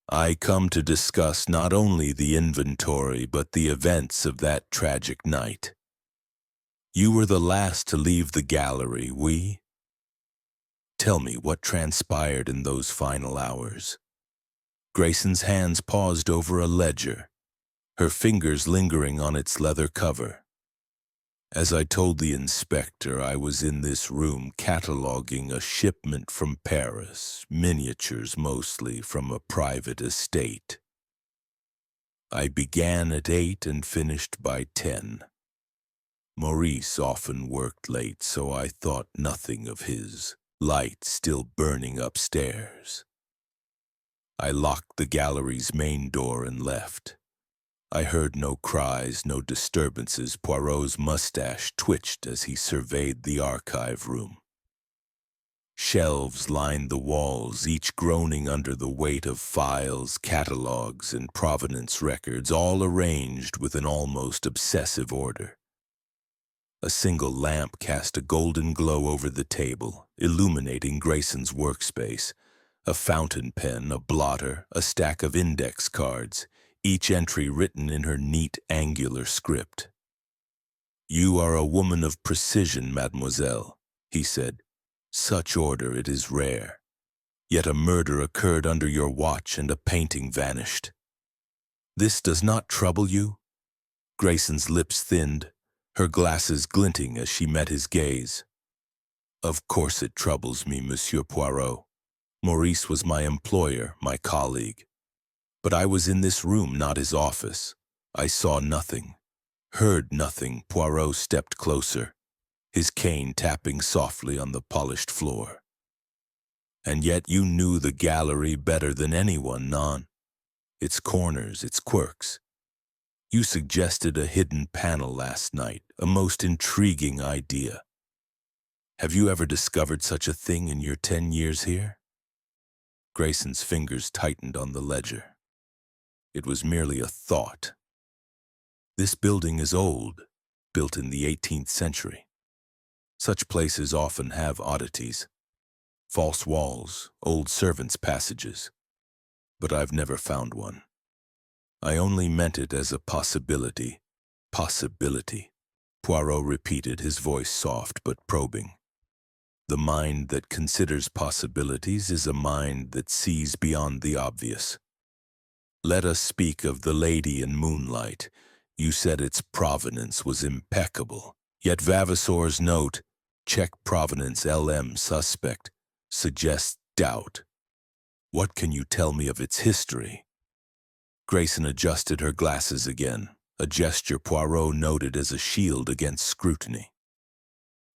I come to discuss not only the inventory but the events of that tragic night. You were the last to leave the gallery, oui? Tell me what transpired in those final hours." Grayson's hands paused over a ledger, her fingers lingering on its leather cover. "As I told the inspector, I was in this room cataloging a shipment from Paris, miniatures mostly from a private estate. I began at 8 and finished by 10. Maurice often worked late, so I thought nothing of his light still burning upstairs. I locked the gallery's main door and left. I heard no cries, no disturbances." Poirot's mustache twitched as he surveyed the archive room. Shelves lined the walls, each groaning under the weight of files, catalogues, and provenance records, all arranged with an almost obsessive order. A single lamp cast a golden glow over the table, illuminating Grayson's workspace. A fountain pen, a blotter, a stack of index cards, each entry written in her neat, angular script. "You are a woman of precision, mademoiselle," he said. "Such order it is rare. Yet a murder occurred under your watch and a painting vanished. This does not trouble you?" Grayson's lips thinned, her glasses glinting as she met his gaze. "Of course it troubles me, Monsieur Poirot. Maurice was my employer, my colleague. But I was in this room, not his office. I saw nothing, heard nothing." Poirot stepped closer, his cane tapping softly on the polished floor. And yet you knew the gallery better than anyone, non? Its corners, its quirks. You suggested a hidden panel last night, a most intriguing idea. Have you ever discovered such a thing in your 10 years here? Grayson's fingers tightened on the ledger. It was merely a thought. This building is old, built in the 18th century. Such places often have oddities. False walls, old servants' passages. But I've never found one. I only meant it as a possibility. Possibility, Poirot repeated, his voice soft but probing. The mind that considers possibilities is a mind that sees beyond the obvious. Let us speak of the Lady in Moonlight. You said its provenance was impeccable. Yet Vavasor's note, check provenance LM suspect, suggests doubt. What can you tell me of its history? Grayson adjusted her glasses again, a gesture Poirot noted as a shield against scrutiny.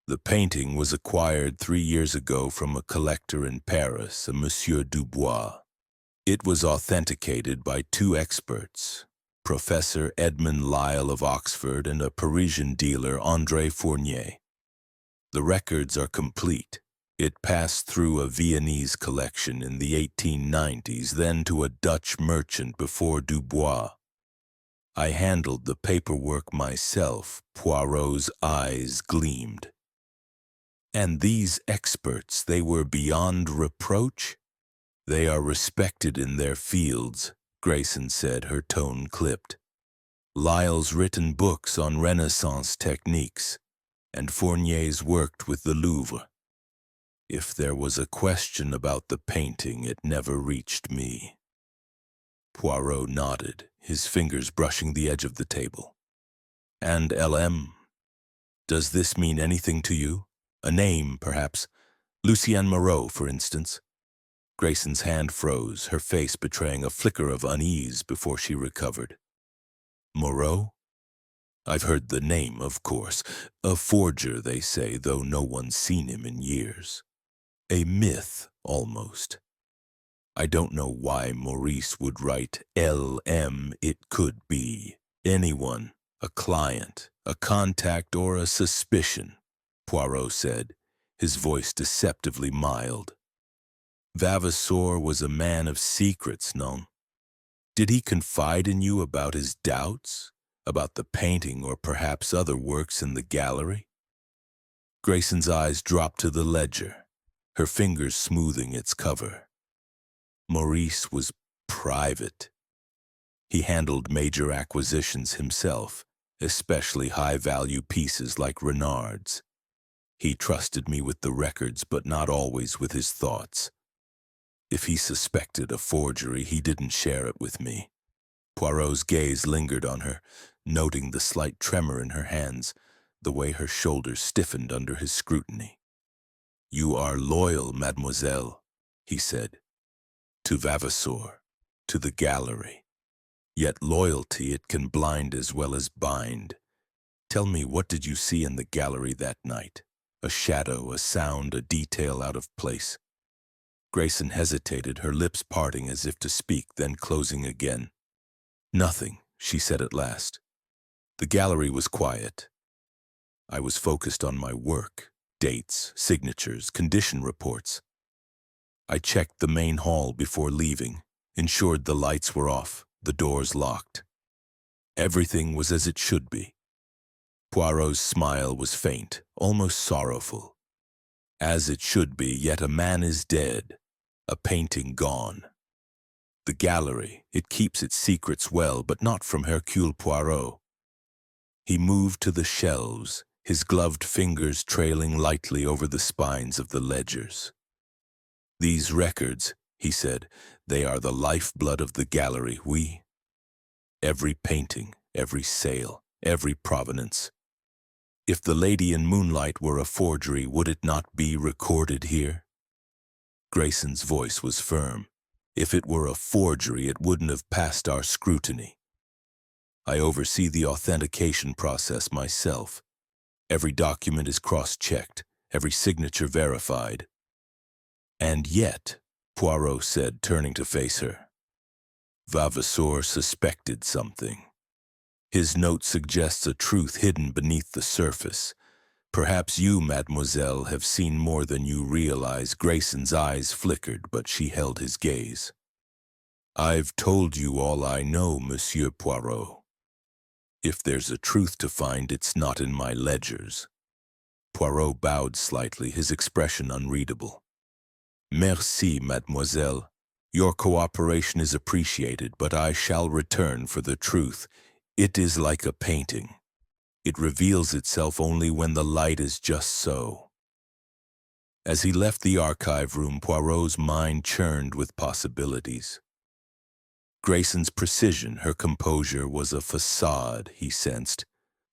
The painting was acquired 3 years ago from a collector in Paris, a Monsieur Dubois. It was authenticated by 2 experts, Professor Edmond Lyle of Oxford and a Parisian dealer, André Fournier. The records are complete. It passed through a Viennese collection in the 1890s, then to a Dutch merchant before Dubois. I handled the paperwork myself. Poirot's eyes gleamed. And these experts, they were beyond reproach? They are respected in their fields, Grayson said, her tone clipped. Lyle's written books on Renaissance techniques, and Fournier's worked with the Louvre. If there was a question about the painting, it never reached me. Poirot nodded, his fingers brushing the edge of the table. And LM? Does this mean anything to you? A name, perhaps? Lucien Moreau, for instance? Grayson's hand froze, her face betraying a flicker of unease before she recovered. Moreau? I've heard the name, of course. A forger, they say, though no one's seen him in years. A myth, almost. I don't know why Maurice would write LM. It could be anyone, a client, a contact, or a suspicion, Poirot said, his voice deceptively mild. Vavasour was a man of secrets, non? Did he confide in you about his doubts, about the painting or perhaps other works in the gallery? Grayson's eyes dropped to the ledger, her fingers smoothing its cover. Maurice was private. He handled major acquisitions himself, especially high-value pieces like Renard's. He trusted me with the records, but not always with his thoughts. If he suspected a forgery, he didn't share it with me. Poirot's gaze lingered on her, noting the slight tremor in her hands, the way her shoulders stiffened under his scrutiny. You are loyal, mademoiselle, he said, to Vavasour, to the gallery. Yet loyalty, it can blind as well as bind. Tell me, what did you see in the gallery that night? A shadow, a sound, a detail out of place? Grayson hesitated, her lips parting as if to speak, then closing again. Nothing, she said at last. The gallery was quiet. I was focused on my work, dates, signatures, condition reports. I checked the main hall before leaving, ensured the lights were off, the doors locked. Everything was as it should be. Poirot's smile was faint, almost sorrowful. As it should be, yet a man is dead, a painting gone. The gallery, it keeps its secrets well, but not from Hercule Poirot. He moved to the shelves, his gloved fingers trailing lightly over the spines of the ledgers. These records, he said, they are the lifeblood of the gallery, oui. Every painting, every sale, every provenance. If the Lady in Moonlight were a forgery, would it not be recorded here? Grayson's voice was firm. If it were a forgery, it wouldn't have passed our scrutiny. I oversee the authentication process myself. Every document is cross-checked, every signature verified. And yet, Poirot said, turning to face her, Vavasour suspected something. His note suggests a truth hidden beneath the surface. Perhaps you, mademoiselle, have seen more than you realize. Grayson's eyes flickered, but she held his gaze. I've told you all I know, Monsieur Poirot. If there's a truth to find, it's not in my ledgers. Poirot bowed slightly, his expression unreadable. Merci, mademoiselle. Your cooperation is appreciated, but I shall return for the truth. It is like a painting. It reveals itself only when the light is just so. As he left the archive room, Poirot's mind churned with possibilities. Grayson's precision, her composure, was a facade, he sensed,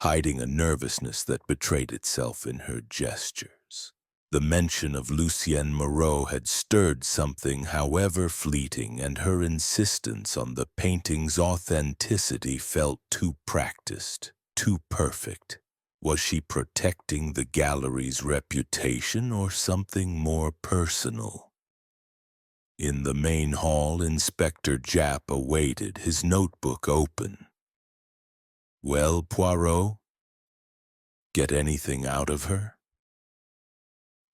hiding a nervousness that betrayed itself in her gestures. The mention of Lucien Moreau had stirred something, however fleeting, and her insistence on the painting's authenticity felt too practiced, too perfect. Was she protecting the gallery's reputation or something more personal? In the main hall, Inspector Japp awaited, his notebook open. Well, Poirot? Get anything out of her?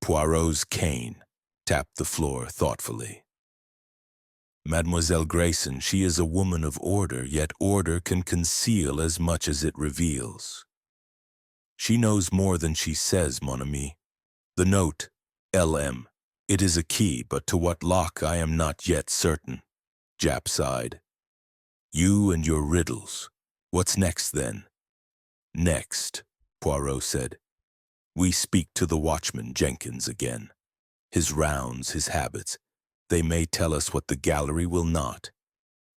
Poirot's cane tapped the floor thoughtfully. Mademoiselle Grayson, she is a woman of order, yet order can conceal as much as it reveals. She knows more than she says, mon ami. The note, LM. It is a key, but to what lock I am not yet certain. Japp sighed. You and your riddles. What's next, then? Next, Poirot said. We speak to the watchman Jenkins again. His rounds, his habits. They may tell us what the gallery will not.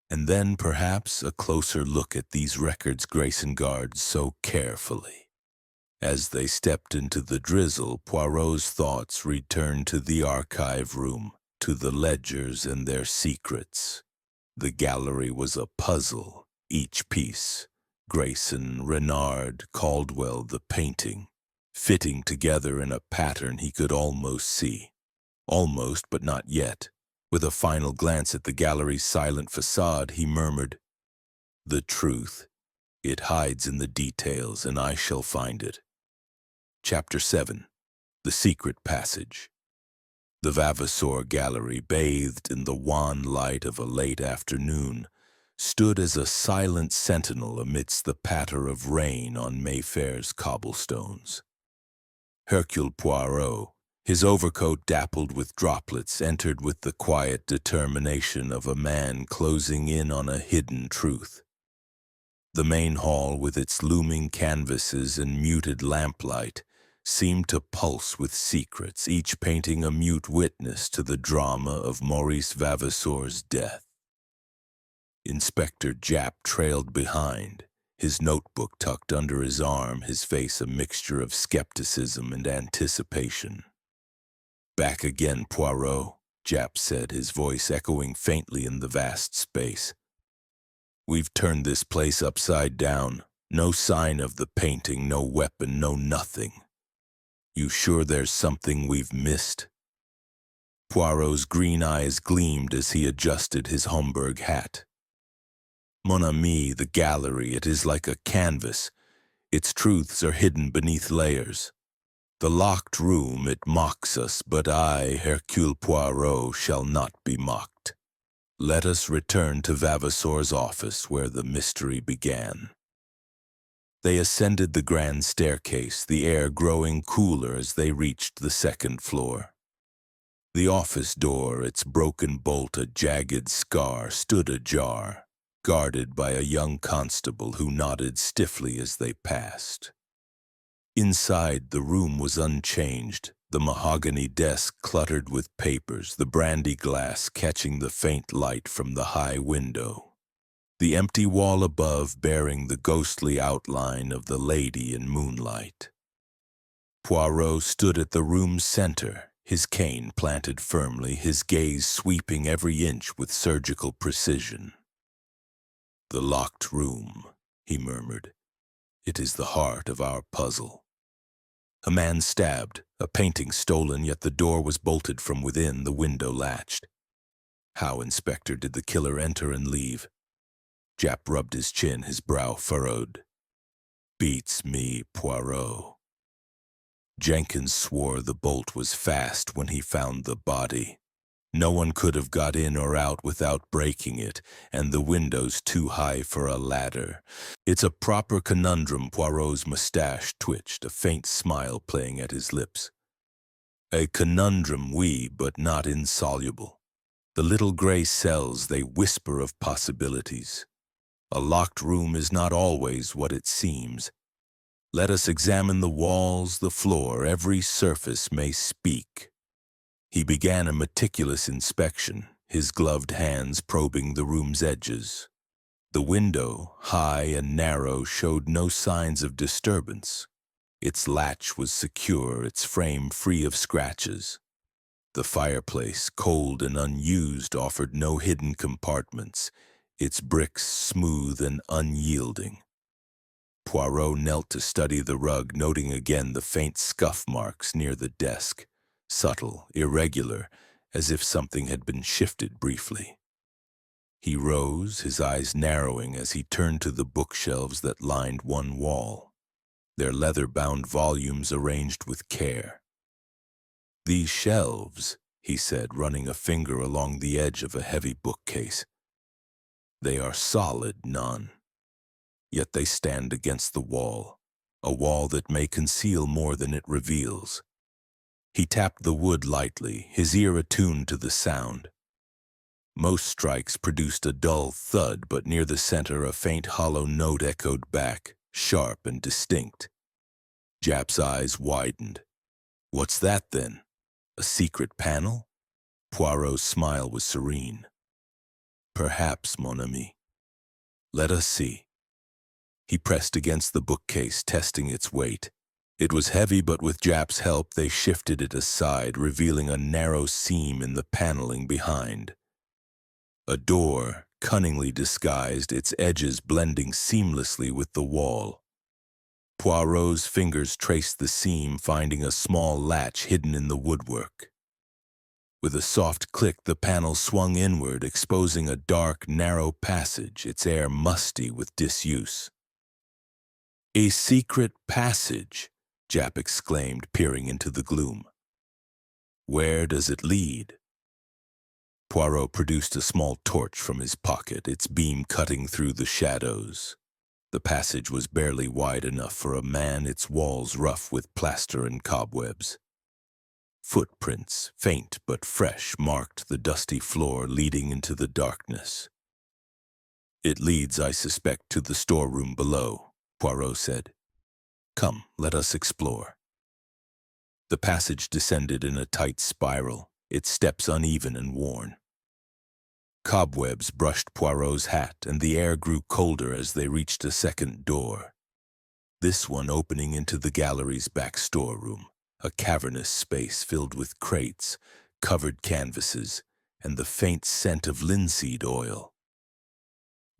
And then, perhaps, a closer look at these records Grayson guards so carefully. As they stepped into the drizzle, Poirot's thoughts returned to the archive room, to the ledgers and their secrets. The gallery was a puzzle, each piece, Grayson, Renard, Caldwell, the painting, fitting together in a pattern he could almost see. Almost, but not yet. With a final glance at the gallery's silent facade, he murmured, The truth. It hides in the details, and I shall find it. Chapter 7. The Secret Passage. The Vavasour Gallery, bathed in the wan light of a late afternoon, stood as a silent sentinel amidst the patter of rain on Mayfair's cobblestones. Hercule Poirot, his overcoat dappled with droplets, entered with the quiet determination of a man closing in on a hidden truth. The main hall, with its looming canvases and muted lamplight, seemed to pulse with secrets, each painting a mute witness to the drama of Maurice Vavasour's death. Inspector Japp trailed behind, his notebook tucked under his arm, his face a mixture of skepticism and anticipation. Back again, Poirot, Japp said, his voice echoing faintly in the vast space. We've turned this place upside down. No sign of the painting, no weapon, no nothing. You sure there's something we've missed? Poirot's green eyes gleamed as he adjusted his Homburg hat. Mon ami, the gallery, it is like a canvas. Its truths are hidden beneath layers. The locked room, it mocks us, but I, Hercule Poirot, shall not be mocked. Let us return to Vavasour's office, where the mystery began. They ascended the grand staircase, the air growing cooler as they reached the second floor. The office door, its broken bolt a jagged scar, stood ajar, guarded by a young constable who nodded stiffly as they passed. Inside, the room was unchanged, the mahogany desk cluttered with papers, the brandy glass catching the faint light from the high window. The empty wall above bearing the ghostly outline of the lady in moonlight. Poirot stood at the room's center, his cane planted firmly, his gaze sweeping every inch with surgical precision. The locked room, he murmured. It is the heart of our puzzle. A man stabbed, a painting stolen, yet the door was bolted from within, the window latched. How, Inspector, did the killer enter and leave? Japp rubbed his chin, his brow furrowed. Beats me, Poirot. Jenkins swore the bolt was fast when he found the body. No one could have got in or out without breaking it, and the window's too high for a ladder. It's a proper conundrum. Poirot's mustache twitched, a faint smile playing at his lips. A conundrum, oui, but not insoluble. The little gray cells, they whisper of possibilities. A locked room is not always what it seems. Let us examine the walls, the floor, every surface may speak. He began a meticulous inspection, his gloved hands probing the room's edges. The window, high and narrow, showed no signs of disturbance. Its latch was secure, its frame free of scratches. The fireplace, cold and unused, offered no hidden compartments, its bricks smooth and unyielding. Poirot knelt to study the rug, noting again the faint scuff marks near the desk, subtle, irregular, as if something had been shifted briefly. He rose, his eyes narrowing as he turned to the bookshelves that lined one wall, their leather-bound volumes arranged with care. These shelves, he said, running a finger along the edge of a heavy bookcase. They are solid, none. Yet they stand against the wall, a wall that may conceal more than it reveals. He tapped the wood lightly, his ear attuned to the sound. Most strikes produced a dull thud, but near the center a faint hollow note echoed back, sharp and distinct. Japp's eyes widened. What's that, then? A secret panel? Poirot's smile was serene. Perhaps, mon ami. Let us see. He pressed against the bookcase, testing its weight. It was heavy, but with Japp's help they shifted it aside, revealing a narrow seam in the paneling behind. A door, cunningly disguised, its edges blending seamlessly with the wall. Poirot's fingers traced the seam, finding a small latch hidden in the woodwork. With a soft click, the panel swung inward, exposing a dark, narrow passage, its air musty with disuse. A secret passage, Japp exclaimed, peering into the gloom. Where does it lead? Poirot produced a small torch from his pocket, its beam cutting through the shadows. The passage was barely wide enough for a man, its walls rough with plaster and cobwebs. Footprints, faint but fresh, marked the dusty floor leading into the darkness. It leads, I suspect, to the storeroom below, Poirot said. Come, let us explore. The passage descended in a tight spiral, its steps uneven and worn. Cobwebs brushed Poirot's hat, and the air grew colder as they reached a second door. This one opening into the gallery's back storeroom, a cavernous space filled with crates, covered canvases, and the faint scent of linseed oil.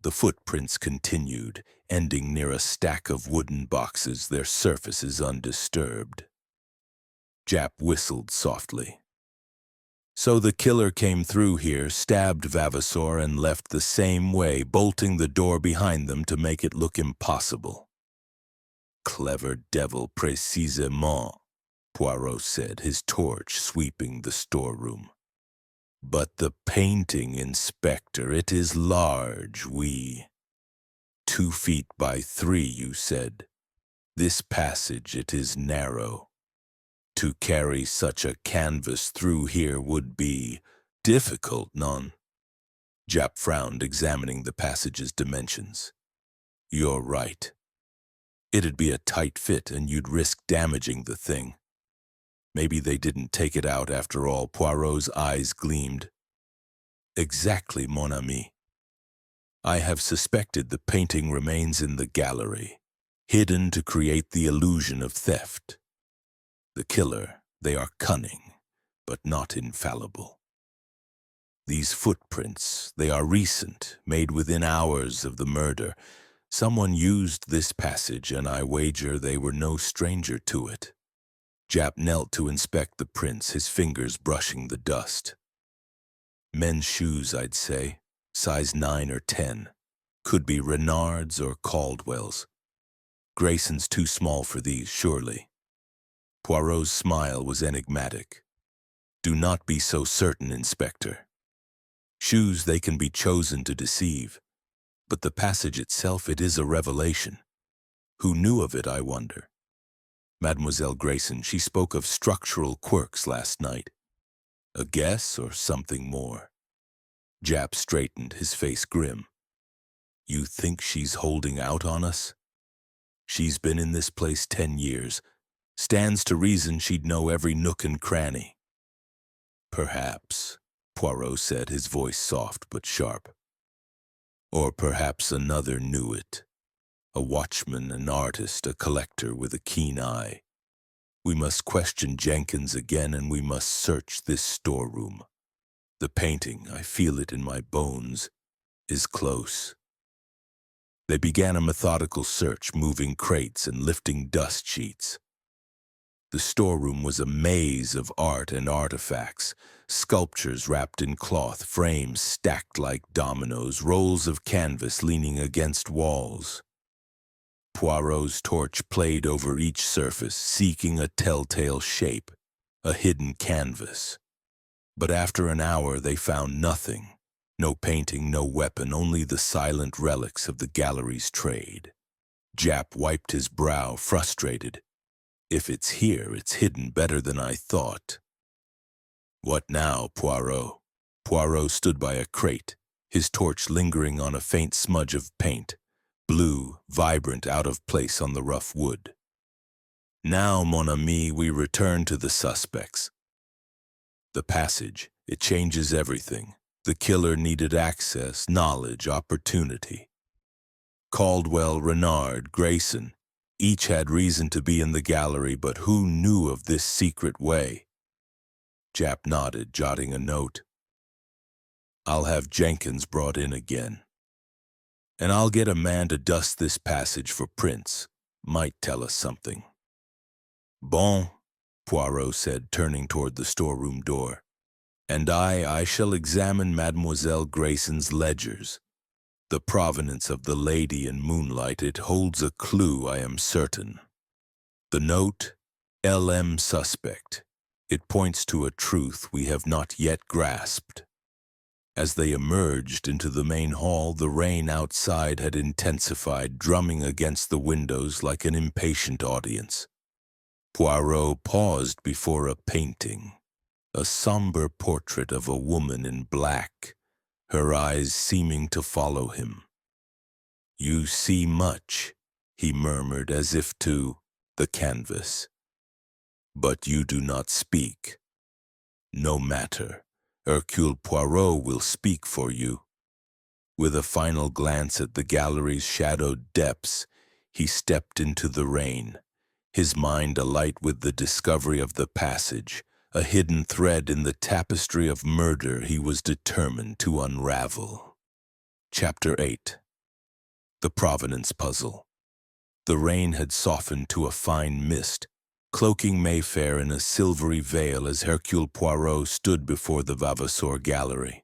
The footprints continued, ending near a stack of wooden boxes, their surfaces undisturbed. Japp whistled softly. So the killer came through here, stabbed Vavasour, and left the same way, bolting the door behind them to make it look impossible. Clever devil, précisément, Poirot said, his torch sweeping the storeroom. But the painting, Inspector, it is large, oui. 2 feet by 3, you said. This passage, it is narrow. To carry such a canvas through here would be difficult, non? Japp frowned, examining the passage's dimensions. You're right. It'd be a tight fit, and you'd risk damaging the thing. Maybe they didn't take it out after all. Poirot's eyes gleamed. Exactly, mon ami. I have suspected the painting remains in the gallery, hidden to create the illusion of theft. The killer, they are cunning, but not infallible. These footprints, they are recent, made within hours of the murder. Someone used this passage, and I wager they were no stranger to it. Jap knelt to inspect the prints, his fingers brushing the dust. Men's shoes, I'd say, size 9 or 10. Could be Renard's or Caldwell's. Grayson's too small for these, surely. Poirot's smile was enigmatic. Do not be so certain, Inspector. Shoes, they can be chosen to deceive. But the passage itself, it is a revelation. Who knew of it, I wonder? Mademoiselle Grayson, she spoke of structural quirks last night. A guess or something more? Jap straightened, his face grim. You think she's holding out on us? She's been in this place 10 years. Stands to reason she'd know every nook and cranny. Perhaps, Poirot said, his voice soft but sharp. Or perhaps another knew it. A watchman, an artist, a collector with a keen eye. We must question Jenkins again, and we must search this storeroom. The painting, I feel it in my bones, is close. They began a methodical search, moving crates and lifting dust sheets. The storeroom was a maze of art and artifacts, sculptures wrapped in cloth, frames stacked like dominoes, rolls of canvas leaning against walls. Poirot's torch played over each surface, seeking a telltale shape, a hidden canvas. But after an hour they found nothing. No painting, no weapon, only the silent relics of the gallery's trade. Jap wiped his brow, frustrated. If it's here, it's hidden better than I thought. What now, Poirot? Poirot stood by a crate, his torch lingering on a faint smudge of paint, blue, vibrant, out of place on the rough wood. Now, mon ami, we return to the suspects. The passage, it changes everything. The killer needed access, knowledge, opportunity. Caldwell, Renard, Grayson, each had reason to be in the gallery, but who knew of this secret way? Jap nodded, jotting a note. I'll have Jenkins brought in again. And I'll get a man to dust this passage for prints. Might tell us something. Bon, Poirot said, turning toward the storeroom door. And I shall examine Mademoiselle Grayson's ledgers. The provenance of the lady in moonlight, it holds a clue, I am certain. The note, LM suspect. It points to a truth we have not yet grasped. As they emerged into the main hall, the rain outside had intensified, drumming against the windows like an impatient audience. Poirot paused before a painting. A somber portrait of a woman in black, her eyes seeming to follow him. You see much, he murmured as if to the canvas. But you do not speak. No matter, Hercule Poirot will speak for you. With a final glance at the gallery's shadowed depths, he stepped into the rain, his mind alight with the discovery of the passage, a hidden thread in the tapestry of murder he was determined to unravel. Chapter 8. The Provenance Puzzle. The rain had softened to a fine mist, cloaking Mayfair in a silvery veil as Hercule Poirot stood before the Vavasour gallery,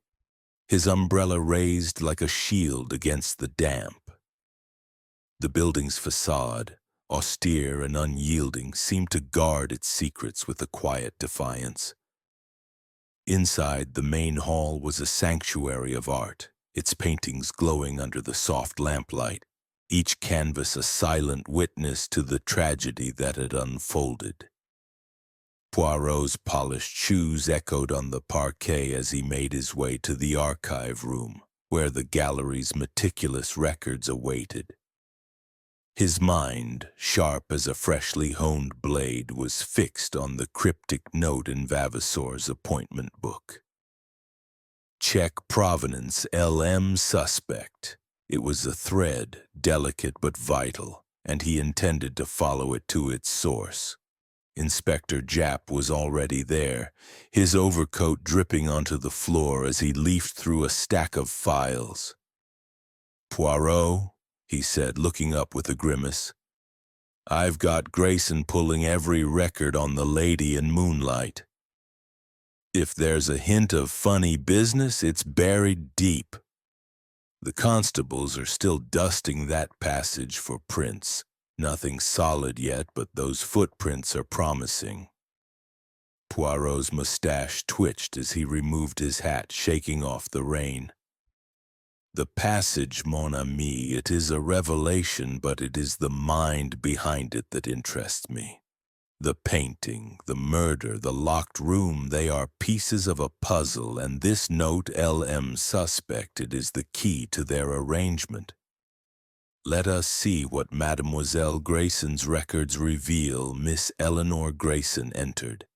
his umbrella raised like a shield against the damp. The building's facade, austere and unyielding, seemed to guard its secrets with a quiet defiance. Inside, the main hall was a sanctuary of art, its paintings glowing under the soft lamplight, each canvas a silent witness to the tragedy that had unfolded. Poirot's polished shoes echoed on the parquet as he made his way to the archive room, where the gallery's meticulous records awaited. His mind, sharp as a freshly honed blade, was fixed on the cryptic note in Vavasour's appointment book. Check provenance, LM suspect. It was a thread, delicate but vital, and he intended to follow it to its source. Inspector Jap was already there, his overcoat dripping onto the floor as he leafed through a stack of files. Poirot, he said, looking up with a grimace. I've got Grayson pulling every record on the Lady in Moonlight. If there's a hint of funny business, it's buried deep. The constables are still dusting that passage for prints. Nothing solid yet, but those footprints are promising. Poirot's mustache twitched as he removed his hat, shaking off the rain. The passage, mon ami, it is a revelation, but it is the mind behind it that interests me. The painting, the murder, the locked room, they are pieces of a puzzle, and this note, LM suspect, it is the key to their arrangement. Let us see what Mademoiselle Grayson's records reveal. Miss Eleanor Grayson entered,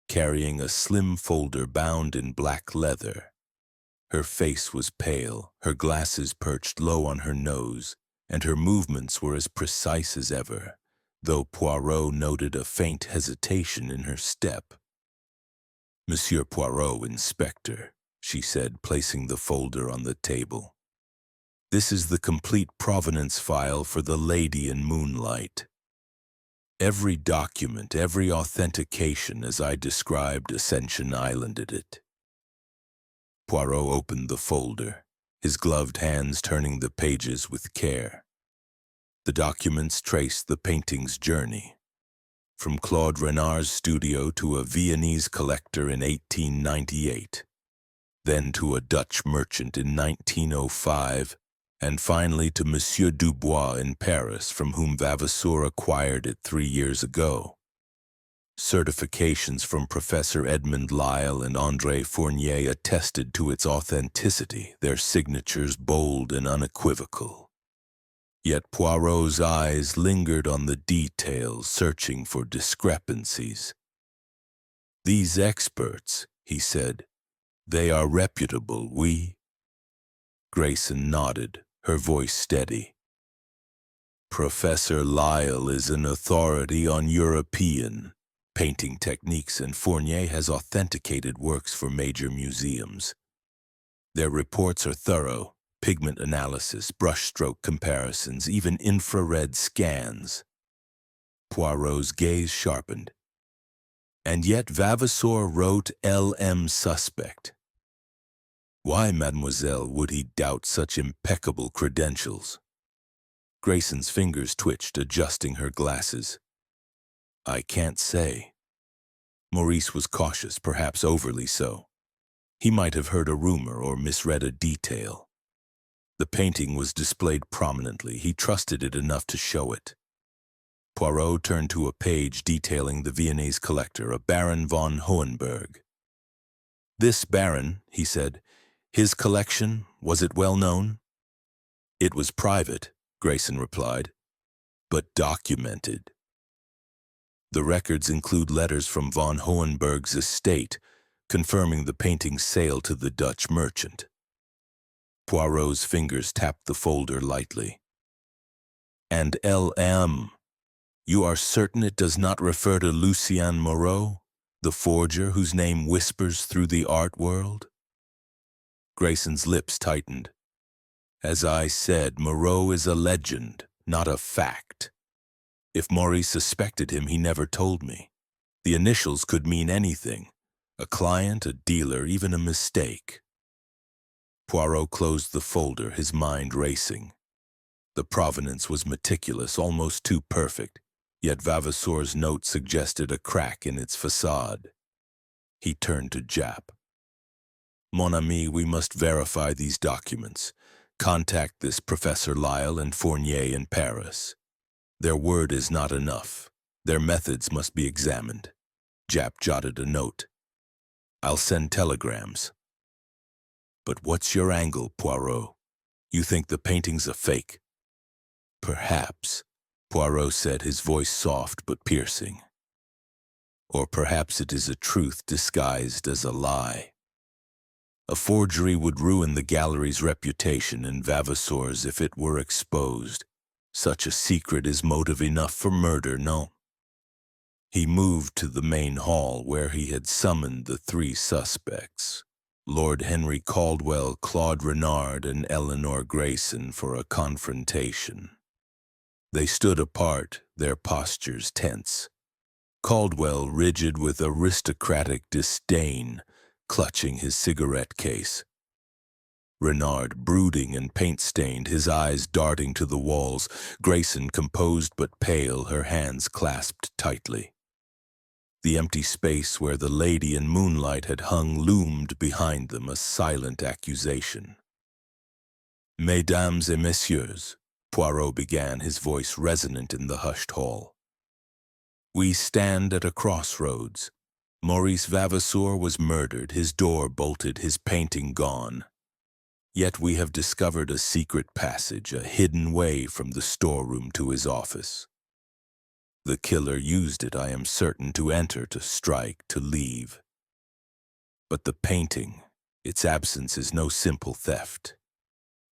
carrying a slim folder bound in black leather. Her face was pale, her glasses perched low on her nose, and her movements were as precise as ever, though Poirot noted a faint hesitation in her step. Monsieur Poirot, Inspector, she said, placing the folder on the table. This is the complete provenance file for the Lady in Moonlight. Every document, every authentication, as I described, Ascension Islanded it. Poirot opened the folder, his gloved hands turning the pages with care. The documents traced the painting's journey, from Claude Renard's studio to a Viennese collector in 1898, then to a Dutch merchant in 1905, and finally to Monsieur Dubois in Paris, from whom Vavasour acquired it 3 years ago. Certifications from Professor Edmond Lyle and André Fournier attested to its authenticity, their signatures bold and unequivocal. Yet Poirot's eyes lingered on the details, searching for discrepancies. These experts, he said, they are reputable, oui? Grayson nodded, her voice steady. Professor Lyle is an authority on European painting techniques, and Fournier has authenticated works for major museums. Their reports are thorough, pigment analysis, brushstroke comparisons, even infrared scans. Poirot's gaze sharpened. And yet Vavasour wrote LM suspect. Why, mademoiselle, would he doubt such impeccable credentials? Grayson's fingers twitched, adjusting her glasses. I can't say. Maurice was cautious, perhaps overly so. He might have heard a rumor or misread a detail. The painting was displayed prominently. He trusted it enough to show it. Poirot turned to a page detailing the Viennese collector, a Baron von Hohenberg. This baron, he said, his collection, was it well known? It was private, Grayson replied, but documented. The records include letters from von Hohenberg's estate, confirming the painting's sale to the Dutch merchant. Poirot's fingers tapped the folder lightly. And LM, you are certain it does not refer to Lucien Moreau, the forger whose name whispers through the art world? Grayson's lips tightened. As I said, Moreau is a legend, not a fact. If Maurice suspected him, he never told me. The initials could mean anything. A client, a dealer, even a mistake. Poirot closed the folder, his mind racing. The provenance was meticulous, almost too perfect, yet Vavasour's note suggested a crack in its facade. He turned to Jap. Mon ami, we must verify these documents. Contact this Professor Lyle and Fournier in Paris. Their word is not enough. Their methods must be examined. Jap jotted a note. I'll send telegrams. But what's your angle, Poirot? You think the painting's a fake? Perhaps, Poirot said, his voice soft but piercing. Or perhaps it is a truth disguised as a lie. A forgery would ruin the gallery's reputation and Vavasour's if it were exposed. Such a secret is motive enough for murder, no? He moved to the main hall where he had summoned the 3 suspects, Lord Henry Caldwell, Claude Renard, and Eleanor Grayson, for a confrontation. They stood apart, their postures tense. Caldwell rigid with aristocratic disdain, clutching his cigarette case. Renard brooding and paint-stained, his eyes darting to the walls. Grayson composed but pale, her hands clasped tightly. The empty space where the lady in moonlight had hung loomed behind them, a silent accusation. "Mesdames et messieurs," Poirot began, his voice resonant in the hushed hall. "We stand at a crossroads. Maurice Vavasour was murdered, his door bolted, his painting gone. Yet we have discovered a secret passage, a hidden way from the storeroom to his office. The killer used it, I am certain, to enter, to strike, to leave. But the painting, its absence is no simple theft.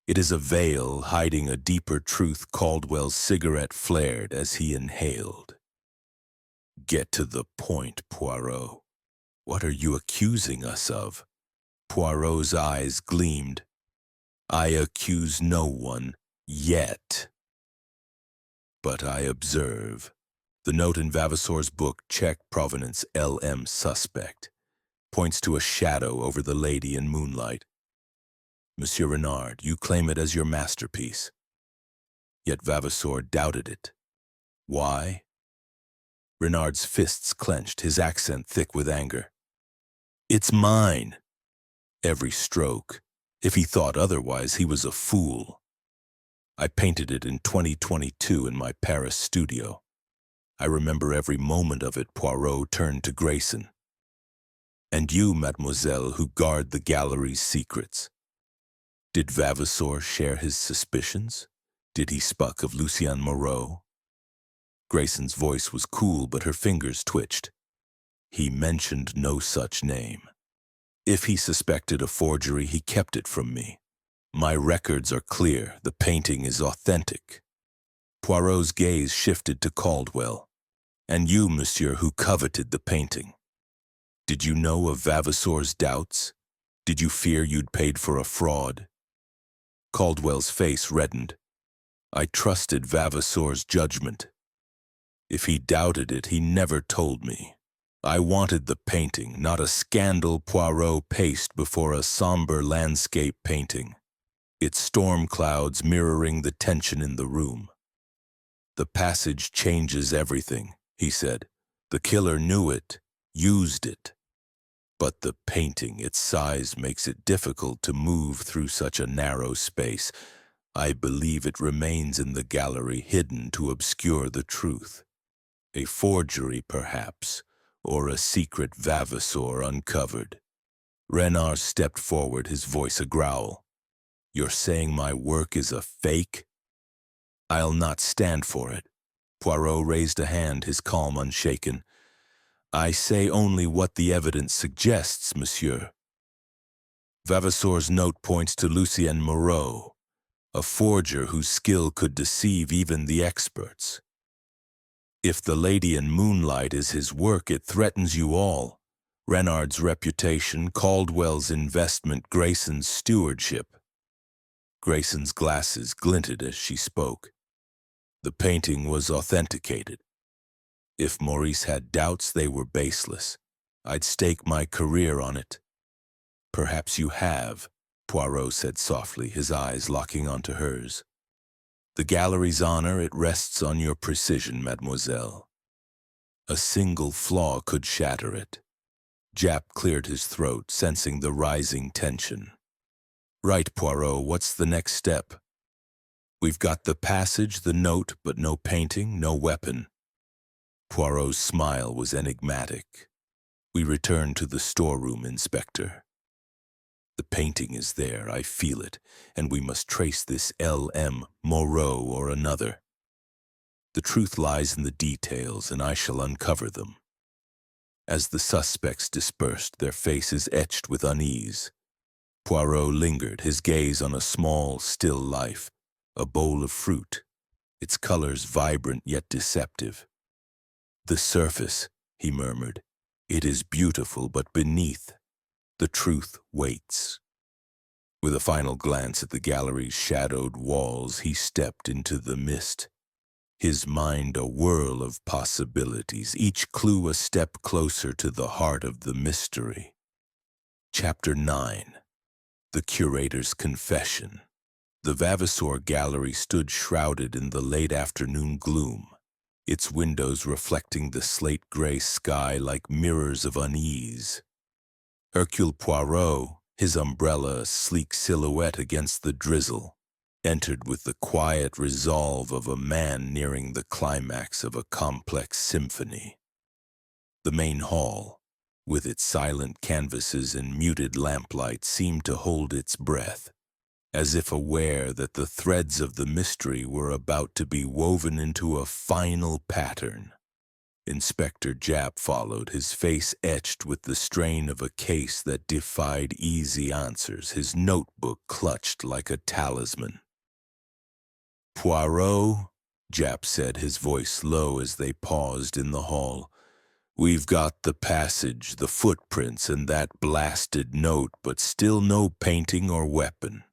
It is a veil hiding a deeper truth. Caldwell's cigarette flared as he inhaled. "Get to the point, Poirot. What are you accusing us of?" Poirot's eyes gleamed. "I accuse no one, yet. But I observe. The note in Vavasour's book, check provenance LM suspect, points to a shadow over the lady in moonlight. Monsieur Renard, you claim it as your masterpiece. Yet Vavasour doubted it. Why?" Renard's fists clenched, his accent thick with anger. "It's mine." Every stroke. If he thought otherwise, he was a fool. "I painted it in 2022 in my Paris studio. I remember every moment of it." Poirot turned to Grayson. "And you, mademoiselle, who guard the gallery's secrets. Did Vavasour share his suspicions? Did he speak of Lucien Moreau?" Grayson's voice was cool, but her fingers twitched. "He mentioned no such name. If he suspected a forgery, he kept it from me. My records are clear. The painting is authentic." Poirot's gaze shifted to Caldwell. "And you, monsieur, who coveted the painting. Did you know of Vavasour's doubts? Did you fear you'd paid for a fraud?" Caldwell's face reddened. "I trusted Vavasour's judgment. If he doubted it, he never told me. I wanted the painting, not a scandal." Poirot paced before a somber landscape painting, its storm clouds mirroring the tension in the room. "The passage changes everything," he said. "The killer knew it, used it. But the painting, its size makes it difficult to move through such a narrow space. I believe it remains in the gallery, hidden to obscure the truth. A forgery, perhaps, or a secret Vavasour uncovered." Renard stepped forward, his voice a growl. "You're saying my work is a fake?" "I'll not stand for it." Poirot raised a hand, his calm unshaken. "I say only what the evidence suggests, monsieur. Vavasour's note points to Lucien Moreau, a forger whose skill could deceive even the experts. If the lady in moonlight is his work, it threatens you all. Renard's reputation, Caldwell's investment, Grayson's stewardship." Grayson's glasses glinted as she spoke. "The painting was authenticated. If Maurice had doubts, they were baseless. I'd stake my career on it." "Perhaps you have," Poirot said softly, his eyes locking onto hers. "The gallery's honor, it rests on your precision, mademoiselle. A single flaw could shatter it." Jap cleared his throat, sensing the rising tension. "Right, Poirot, what's the next step?" "We've got the passage, the note, but no painting, no weapon." Poirot's smile was enigmatic. "We return to the storeroom, Inspector. The painting is there, I feel it, and we must trace this L.M. Moreau or another. The truth lies in the details, and I shall uncover them." As the suspects dispersed, their faces etched with unease, Poirot lingered, his gaze on a small, still life, a bowl of fruit, its colors vibrant yet deceptive. "The surface," he murmured. "It is beautiful, but beneath, the truth waits." With a final glance at the gallery's shadowed walls, he stepped into the mist. his mind a whirl of possibilities, each clue a step closer to the heart of the mystery. Chapter 9. The Curator's Confession. The Vavasor Gallery stood shrouded in the late afternoon gloom, its windows reflecting the slate-gray sky like mirrors of unease. Hercule Poirot, his umbrella a sleek silhouette against the drizzle, entered with the quiet resolve of a man nearing the climax of a complex symphony. The main hall, with its silent canvases and muted lamplight, seemed to hold its breath, as if aware that the threads of the mystery were about to be woven into a final pattern. Inspector Japp followed, his face etched with the strain of a case that defied easy answers, his notebook clutched like a talisman. "Poirot," Japp said, his voice low as they paused in the hall, "we've got the passage, the footprints, and that blasted note, but still no painting or weapon.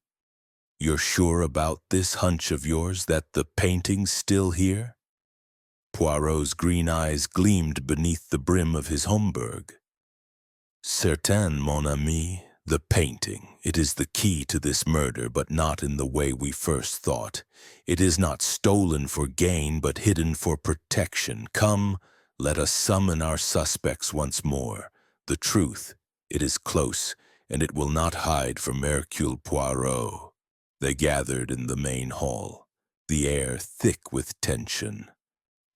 You're sure about this hunch of yours, that the painting's still here?" Poirot's green eyes gleamed beneath the brim of his Homburg. "Certain, mon ami, the painting. It is the key to this murder, but not in the way we first thought. It is not stolen for gain, but hidden for protection. Come, let us summon our suspects once more. The truth, it is close, and it will not hide from Hercule Poirot." They gathered in the main hall, the air thick with tension.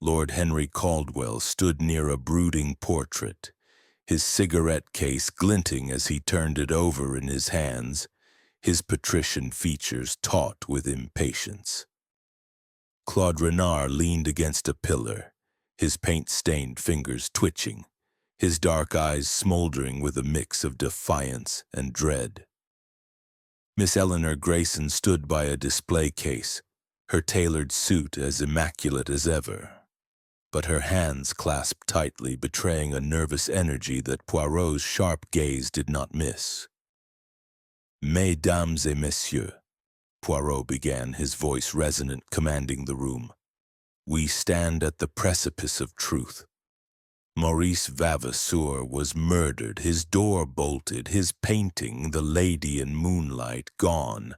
Lord Henry Caldwell stood near a brooding portrait, his cigarette case glinting as he turned it over in his hands, his patrician features taut with impatience. Claude Renard leaned against a pillar, his paint-stained fingers twitching, his dark eyes smoldering with a mix of defiance and dread. Miss Eleanor Grayson stood by a display case, her tailored suit as immaculate as ever, but her hands clasped tightly, betraying a nervous energy that Poirot's sharp gaze did not miss. "Mesdames et messieurs," Poirot began, his voice resonant, commanding the room, "we stand at the precipice of truth. Maurice Vavasour was murdered, his door bolted, his painting, The Lady in Moonlight, gone.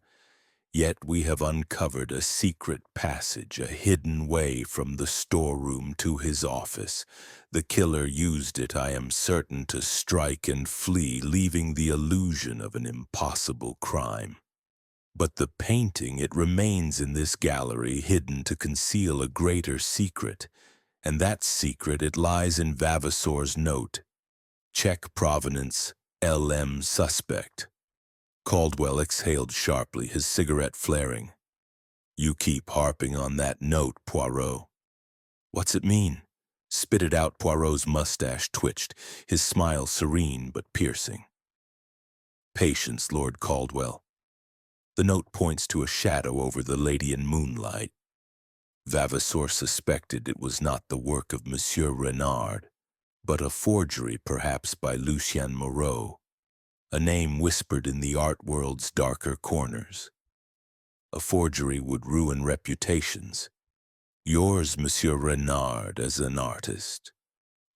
Yet we have uncovered a secret passage, a hidden way from the storeroom to his office. The killer used it, I am certain, to strike and flee, leaving the illusion of an impossible crime. But the painting, it remains in this gallery, hidden to conceal a greater secret. And that secret, it lies in Vavasour's note. Check provenance, LM suspect." Caldwell exhaled sharply, his cigarette flaring. "You keep harping on that note, Poirot." "What's it mean?" Spit it out. Poirot's mustache twitched, his smile serene but piercing. "Patience, Lord Caldwell. The note points to a shadow over the Lady in Moonlight. Vavasour suspected it was not the work of Monsieur Renard, but a forgery perhaps by Lucien Moreau, a name whispered in the art world's darker corners. A forgery would ruin reputations. Yours, Monsieur Renard, as an artist.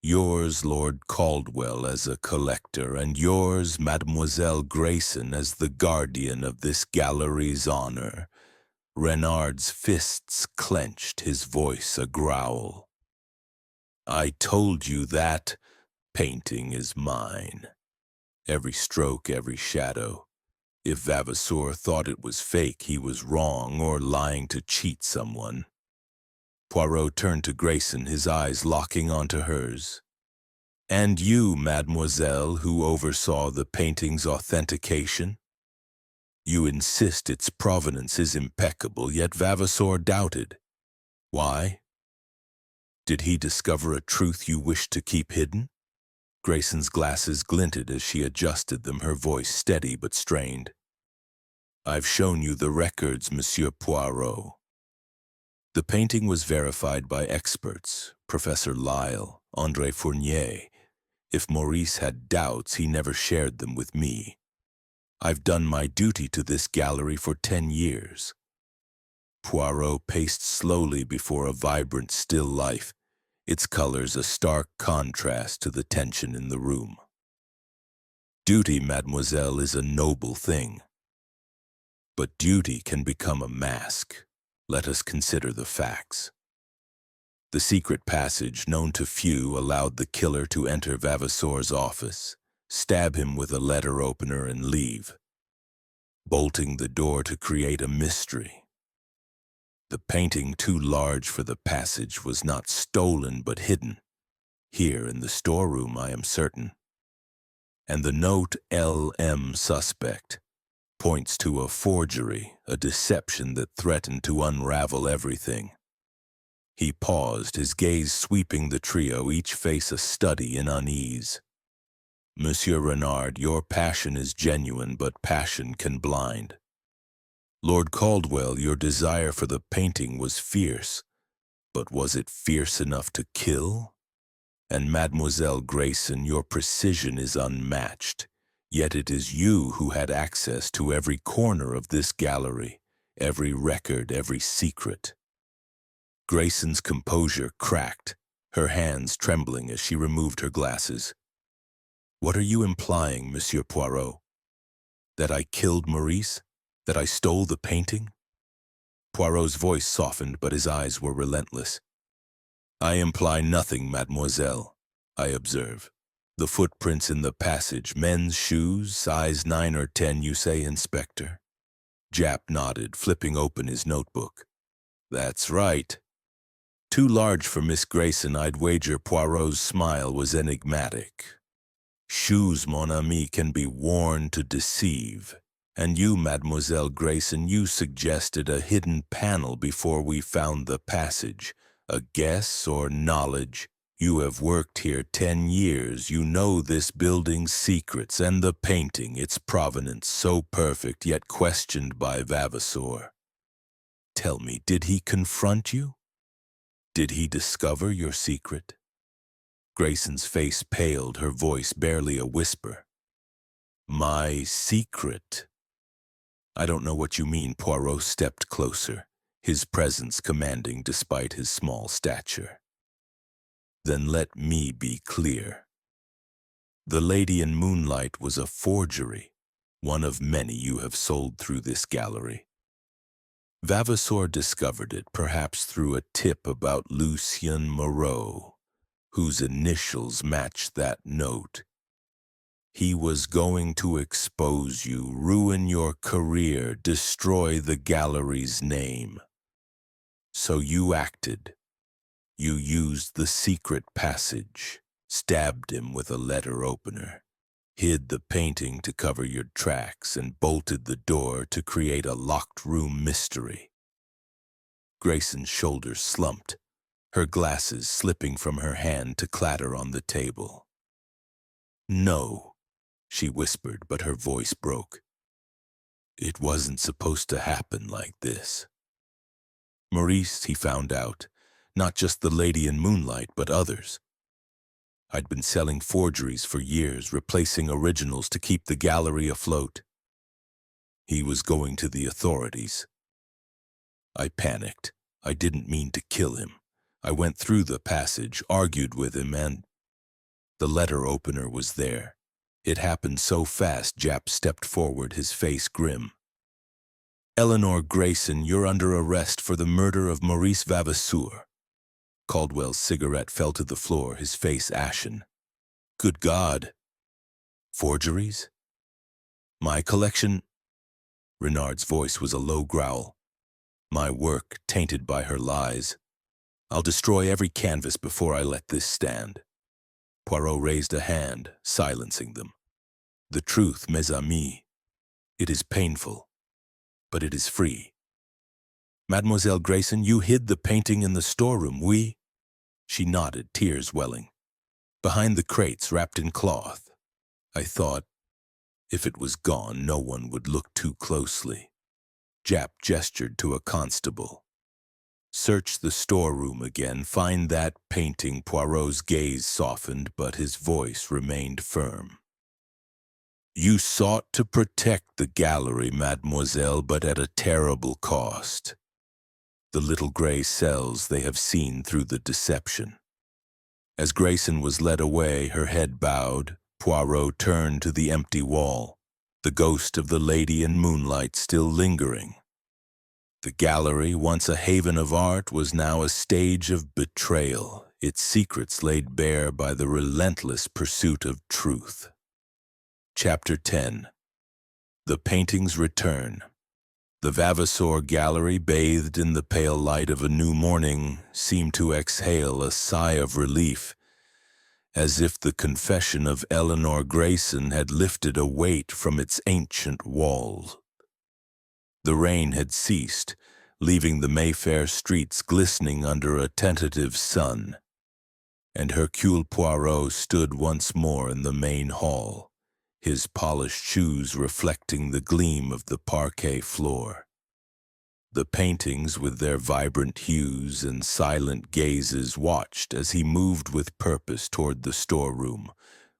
Yours, Lord Caldwell, as a collector, and yours, Mademoiselle Grayson, as the guardian of this gallery's honor." Renard's fists clenched, his voice a growl. "I told you that painting is mine. Every stroke, every shadow. If Vavasour thought it was fake, he was wrong or lying to cheat someone." Poirot turned to Grayson, his eyes locking onto hers. "And you, mademoiselle, who oversaw the painting's authentication? You insist its provenance is impeccable, yet Vavasour doubted. Why? Did he discover a truth you wished to keep hidden?" Grayson's glasses glinted as she adjusted them, her voice steady but strained. "I've shown you the records, Monsieur Poirot. The painting was verified by experts, Professor Lyle, André Fournier. If Maurice had doubts, he never shared them with me. I've done my duty to this gallery for 10 years. Poirot paced slowly before a vibrant still life, its colors a stark contrast to the tension in the room. Duty, mademoiselle, is a noble thing. But duty can become a mask. Let us consider the facts. The secret passage, known to few, allowed the killer to enter Vavasor's office, stab him with a letter opener and leave, bolting the door to create a mystery. The painting, too large for the passage, was not stolen but hidden. Here in the storeroom, I am certain. And the note LM suspect points to a forgery, a deception that threatened to unravel everything. He paused, his gaze sweeping the trio, each face a study in unease. Monsieur Renard, your passion is genuine, but passion can blind. Lord Caldwell, your desire for the painting was fierce, but was it fierce enough to kill? And Mademoiselle Grayson, your precision is unmatched, yet it is you who had access to every corner of this gallery, every record, every secret. Grayson's composure cracked, her hands trembling as she removed her glasses. What are you implying, Monsieur Poirot? That I killed Maurice? That I stole the painting? Poirot's voice softened, but his eyes were relentless. I imply nothing, mademoiselle. I observe. The footprints in the passage, men's shoes, size 9 or 10, you say, Inspector? Japp nodded, flipping open his notebook. That's right. Too large for Miss Grayson, I'd wager Poirot's smile was enigmatic. Shoes, mon ami, can be worn to deceive. And you, Mademoiselle Grayson, you suggested a hidden panel before we found the passage. A guess or knowledge? You have worked here 10 years. You know this building's secrets and the painting, its provenance, so perfect yet questioned by Vavasor. Tell me, did he confront you? Did he discover your secret? Grayson's face paled, her voice barely a whisper. My secret? I don't know what you mean. Poirot stepped closer, his presence commanding despite his small stature. Then let me be clear. The Lady in Moonlight was a forgery, one of many you have sold through this gallery. Vavasor discovered it, perhaps through a tip about Lucien Moreau, whose initials matched that note. He was going to expose you, ruin your career, destroy the gallery's name. So you acted. You used the secret passage, stabbed him with a letter opener, hid the painting to cover your tracks, and bolted the door to create a locked room mystery. Grayson's shoulders slumped, her glasses slipping from her hand to clatter on the table. No, she whispered, but her voice broke. It wasn't supposed to happen like this. Maurice, he found out, not just the Lady in Moonlight, but others. I'd been selling forgeries for years, replacing originals to keep the gallery afloat. He was going to the authorities. I panicked. I didn't mean to kill him. I went through the passage, argued with him, and the letter opener was there. It happened so fast. Japp stepped forward, his face grim. Eleanor Grayson, you're under arrest for the murder of Maurice Vavasour. Caldwell's cigarette fell to the floor, his face ashen. Good God. Forgeries? My collection? Renard's voice was a low growl. My work, tainted by her lies. I'll destroy every canvas before I let this stand. Poirot raised a hand, silencing them. The truth, mes amis. It is painful, but it is free. Mademoiselle Grayson, you hid the painting in the storeroom, oui? She nodded, tears welling. Behind the crates, wrapped in cloth. I thought, if it was gone, no one would look too closely. Japp gestured to a constable. Search the storeroom again, find that painting. Poirot's gaze softened, but his voice remained firm. You sought to protect the gallery, mademoiselle, but at a terrible cost. the little gray cells they have seen through the deception. As Grayson was led away, her head bowed, Poirot turned to the empty wall, the ghost of the lady in moonlight still lingering. The gallery, once a haven of art, was now a stage of betrayal, its secrets laid bare by the relentless pursuit of truth. Chapter 10. The Painting's Return. The Vavasour Gallery, bathed in the pale light of a new morning, seemed to exhale a sigh of relief, as if the confession of Eleanor Grayson had lifted a weight from its ancient walls. The rain had ceased, leaving the Mayfair streets glistening under a tentative sun, and Hercule Poirot stood once more in the main hall, his polished shoes reflecting the gleam of the parquet floor. The paintings, with their vibrant hues and silent gazes, watched as he moved with purpose toward the storeroom,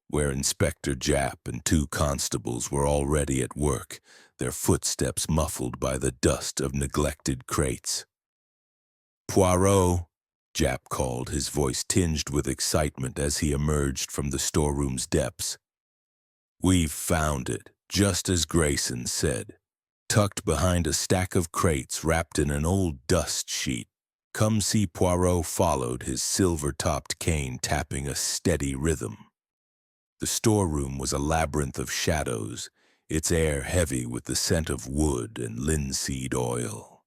where Inspector Japp and 2 constables were already at work, their footsteps muffled by the dust of neglected crates. "Poirot," Japp called, his voice tinged with excitement as he emerged from the storeroom's depths. "We've found it, just as Grayson said, tucked behind a stack of crates wrapped in an old dust sheet." Come see. Poirot followed, his silver-topped cane tapping a steady rhythm. The storeroom was a labyrinth of shadows, its air heavy with the scent of wood and linseed oil.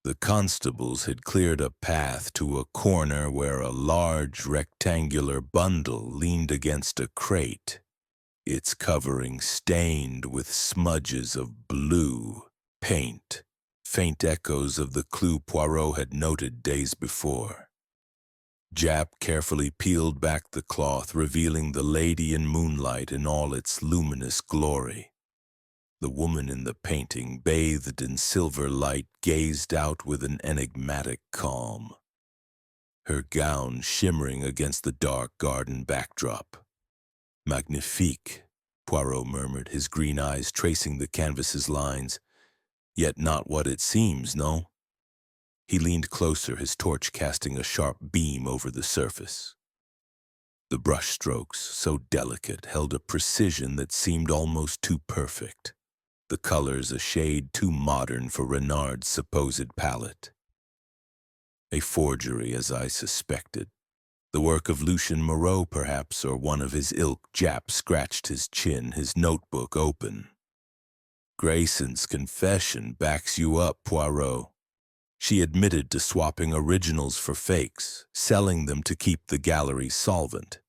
The constables had cleared a path to a corner where a large rectangular bundle leaned against a crate, its covering stained with smudges of blue paint, faint echoes of the clue Poirot had noted days before. Japp carefully peeled back the cloth, revealing the lady in moonlight in all its luminous glory. The woman in the painting, bathed in silver light, gazed out with an enigmatic calm, her gown shimmering against the dark garden backdrop. "Magnifique," Poirot murmured, his green eyes tracing the canvas's lines. "Yet not what it seems, no?" He leaned closer, his torch casting a sharp beam over the surface. The brushstrokes, so delicate, held a precision that seemed almost too perfect, the colors a shade too modern for Renard's supposed palette. A forgery, as I suspected. The work of Lucien Moreau, perhaps, or one of his ilk. Japp scratched his chin, his notebook open. "Grayson's confession backs you up, Poirot. She admitted to swapping originals for fakes, selling them to keep the gallery solvent.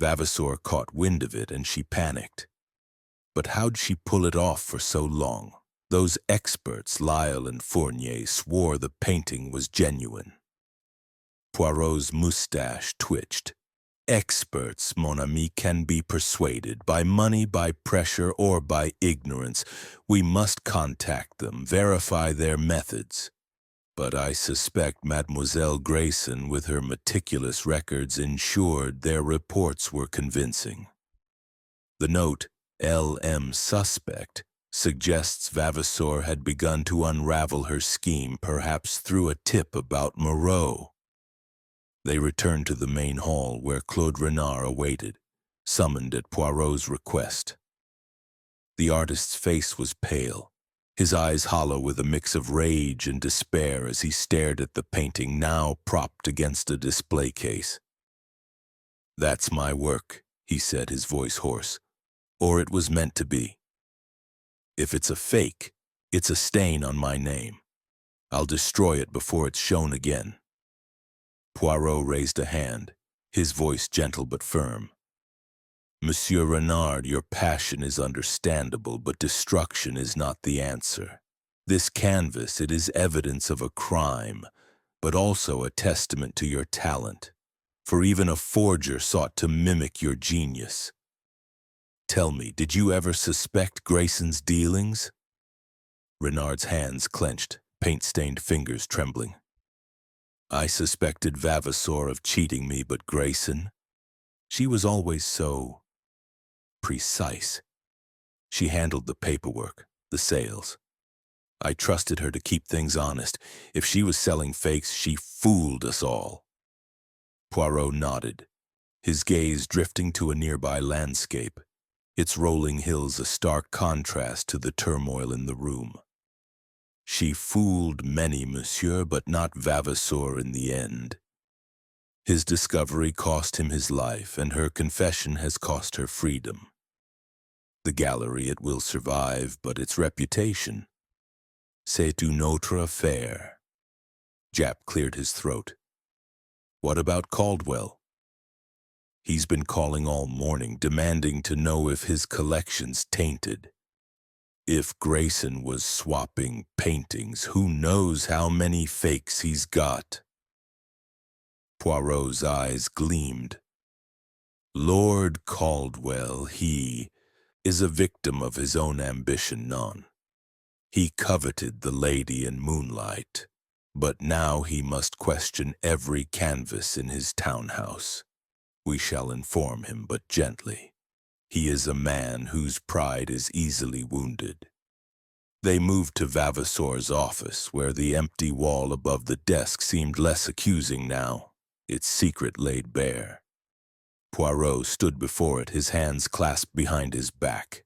Vavasour caught wind of it and she panicked. But how'd she pull it off for so long? Those experts, Lyle and Fournier, swore the painting was genuine." Poirot's moustache twitched. "Experts, mon ami, can be persuaded by money, by pressure, or by ignorance. We must contact them, verify their methods. But I suspect Mademoiselle Grayson, with her meticulous records, ensured their reports were convincing." The note, "L.M. Suspect," suggests Vavasour had begun to unravel her scheme, perhaps through a tip about Moreau. They returned to the main hall where Claude Renard awaited, summoned at Poirot's request. The artist's face was pale, his eyes hollow with a mix of rage and despair as he stared at the painting now propped against a display case. "That's my work," he said, his voice hoarse. "Or it was meant to be. If it's a fake, it's a stain on my name. I'll destroy it before it's shown again." Poirot raised a hand, his voice gentle but firm. "Monsieur Renard, your passion is understandable, but destruction is not the answer. This canvas, it is evidence of a crime, but also a testament to your talent, for even a forger sought to mimic your genius. Tell me, did you ever suspect Grayson's dealings?" Renard's hands clenched, paint-stained fingers trembling. "I suspected Vavasour of cheating me, but Grayson? She was always so precise. She handled the paperwork, the sales. I trusted her to keep things honest. If she was selling fakes, she fooled us all." Poirot nodded, his gaze drifting to a nearby landscape, its rolling hills a stark contrast to the turmoil in the room. "She fooled many, monsieur, but not Vavasour in the end. His discovery cost him his life, and her confession has cost her freedom. The gallery, it will survive, but its reputation, c'est une autre affaire." Japp cleared his throat. "What about Caldwell?" "He's been calling all morning, demanding to know if his collection's tainted. If Grayson was swapping paintings, who knows how many fakes he's got." Poirot's eyes gleamed. "Lord Caldwell, he is a victim of his own ambition, non. He coveted the lady in moonlight, but now he must question every canvas in his townhouse. We shall inform him, but gently. He is a man whose pride is easily wounded." They moved to Vavasour's office, where the empty wall above the desk seemed less accusing now, its secret laid bare. Poirot stood before it, his hands clasped behind his back.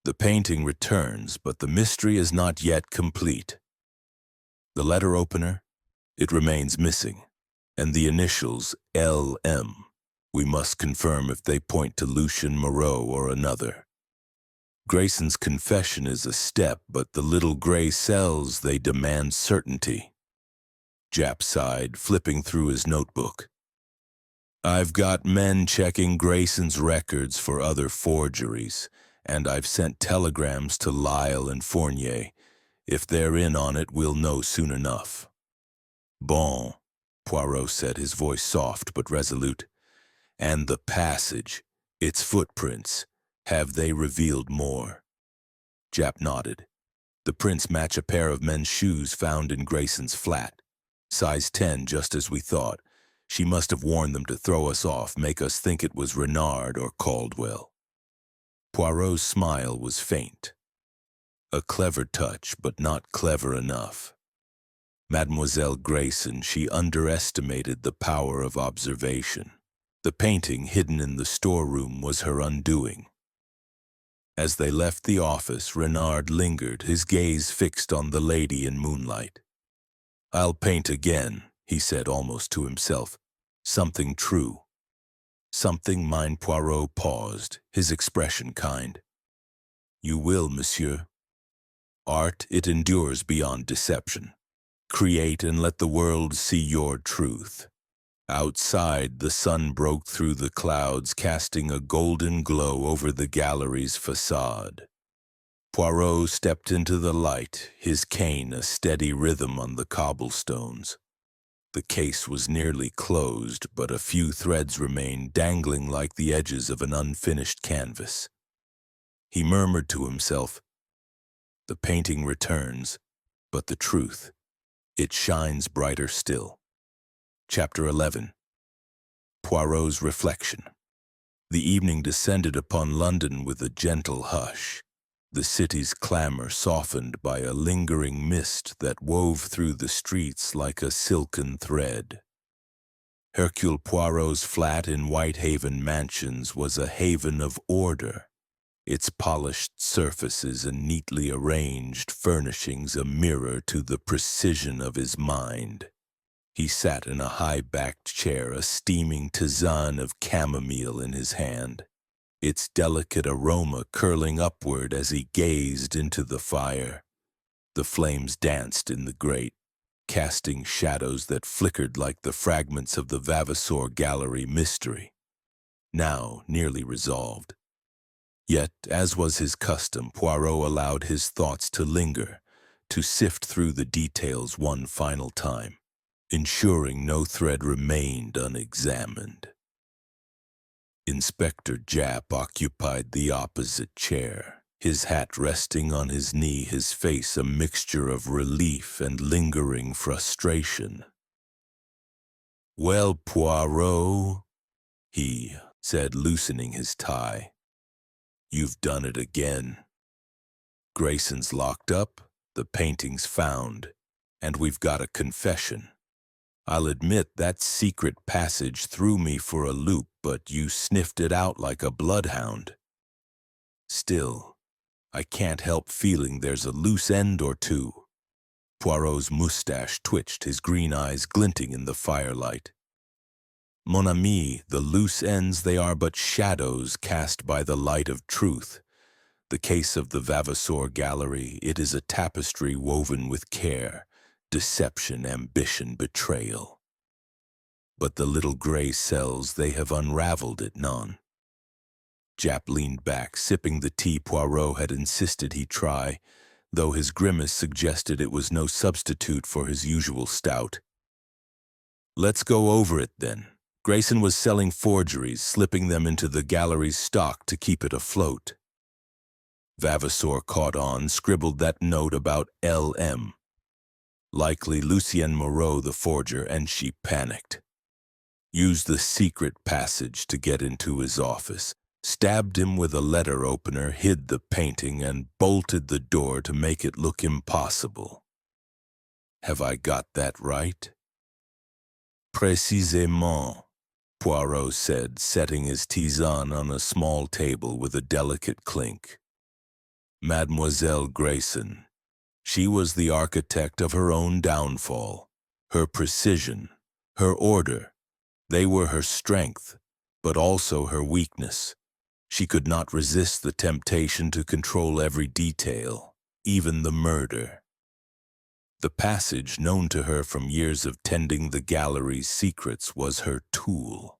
"The painting returns, but the mystery is not yet complete. The letter opener, it remains missing, and the initials LM. We must confirm if they point to Lucien Moreau or another. Grayson's confession is a step, but the little gray cells, they demand certainty." Japp sighed, flipping through his notebook. "I've got men checking Grayson's records for other forgeries, and I've sent telegrams to Lyle and Fournier. If they're in on it, we'll know soon enough." "Bon," Poirot said, his voice soft but resolute. "And the passage, its footprints, have they revealed more?" Japp nodded. "The prints match a pair of men's shoes found in Grayson's flat. Size 10, just as we thought. She must have worn them to throw us off, make us think it was Renard or Caldwell." Poirot's smile was faint. A clever touch, but not clever enough. Mademoiselle Grayson, she underestimated the power of observation. The painting hidden in the storeroom was her undoing. As they left the office, Renard lingered, his gaze fixed on the lady in moonlight. "I'll paint again," he said almost to himself. "Something true." "Something," mine Poirot paused, his expression kind. "You will, monsieur. Art, it endures beyond deception. Create and let the world see your truth." Outside, the sun broke through the clouds, casting a golden glow over the gallery's facade. Poirot stepped into the light, his cane a steady rhythm on the cobblestones. The case was nearly closed, but a few threads remained dangling like the edges of an unfinished canvas. He murmured to himself, "The painting returns, but the truth, it shines brighter still." Chapter 11. Poirot's Reflection. The evening descended upon London with a gentle hush, the city's clamor softened by a lingering mist that wove through the streets like a silken thread. Hercule Poirot's flat in Whitehaven Mansions was a haven of order, its polished surfaces and neatly arranged furnishings a mirror to the precision of his mind. He sat in a high-backed chair, a steaming tisane of chamomile in his hand, its delicate aroma curling upward as he gazed into the fire. The flames danced in the grate, casting shadows that flickered like the fragments of the Vavasour Gallery mystery, now nearly resolved. Yet, as was his custom, Poirot allowed his thoughts to linger, to sift through the details one final time, ensuring no thread remained unexamined. Inspector Japp occupied the opposite chair, his hat resting on his knee, his face a mixture of relief and lingering frustration. "Well, Poirot," he said, loosening his tie, "you've done it again. Grayson's locked up, The painting's found, and we've got a confession. I'll admit that secret passage threw me for a loop, but you sniffed it out like a bloodhound. Still, I can't help feeling there's a loose end or two. Poirot's mustache twitched, his green eyes glinting in the firelight. Mon ami, the loose ends, they are but shadows cast by the light of truth. The case of the Vavasour Gallery, it is a tapestry woven with care, deception, ambition, betrayal. But the little gray cells, they have unraveled it, non. Jap leaned back, sipping the tea Poirot had insisted he try, though his grimace suggested it was no substitute for his usual stout. Let's go over it, then. Grayson was selling forgeries, slipping them into the gallery's stock to keep it afloat. Vavasour caught on, scribbled that note about L.M. Likely Lucien Moreau the forger, and she panicked. Used the secret passage to get into his office, stabbed him with a letter opener, hid the painting, and bolted the door to make it look impossible. Have I got that right? Précisément, Poirot said, setting his tisane on a small table with a delicate clink. Mademoiselle Grayson. She was the architect of her own downfall. Her precision, her order, they were her strength, but also her weakness. She could not resist the temptation to control every detail, even the murder. The passage, known to her from years of tending the gallery's secrets, was her tool.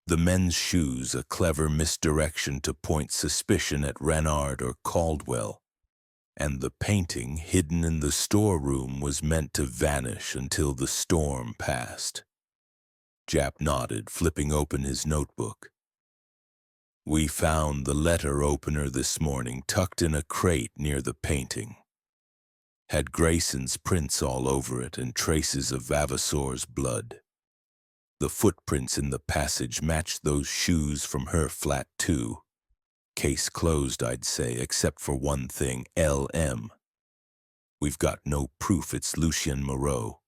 The men's shoes, a clever misdirection to point suspicion at Renard or Caldwell, and the painting, hidden in the storeroom, was meant to vanish until the storm passed. Jap nodded, flipping open his notebook. We found the letter opener this morning tucked in a crate near the painting. Had Grayson's prints all over it and traces of Vavasour's blood. The footprints in the passage matched those shoes from her flat too. Case closed, I'd say, except for one thing, L.M. We've got no proof it's Lucien Moreau.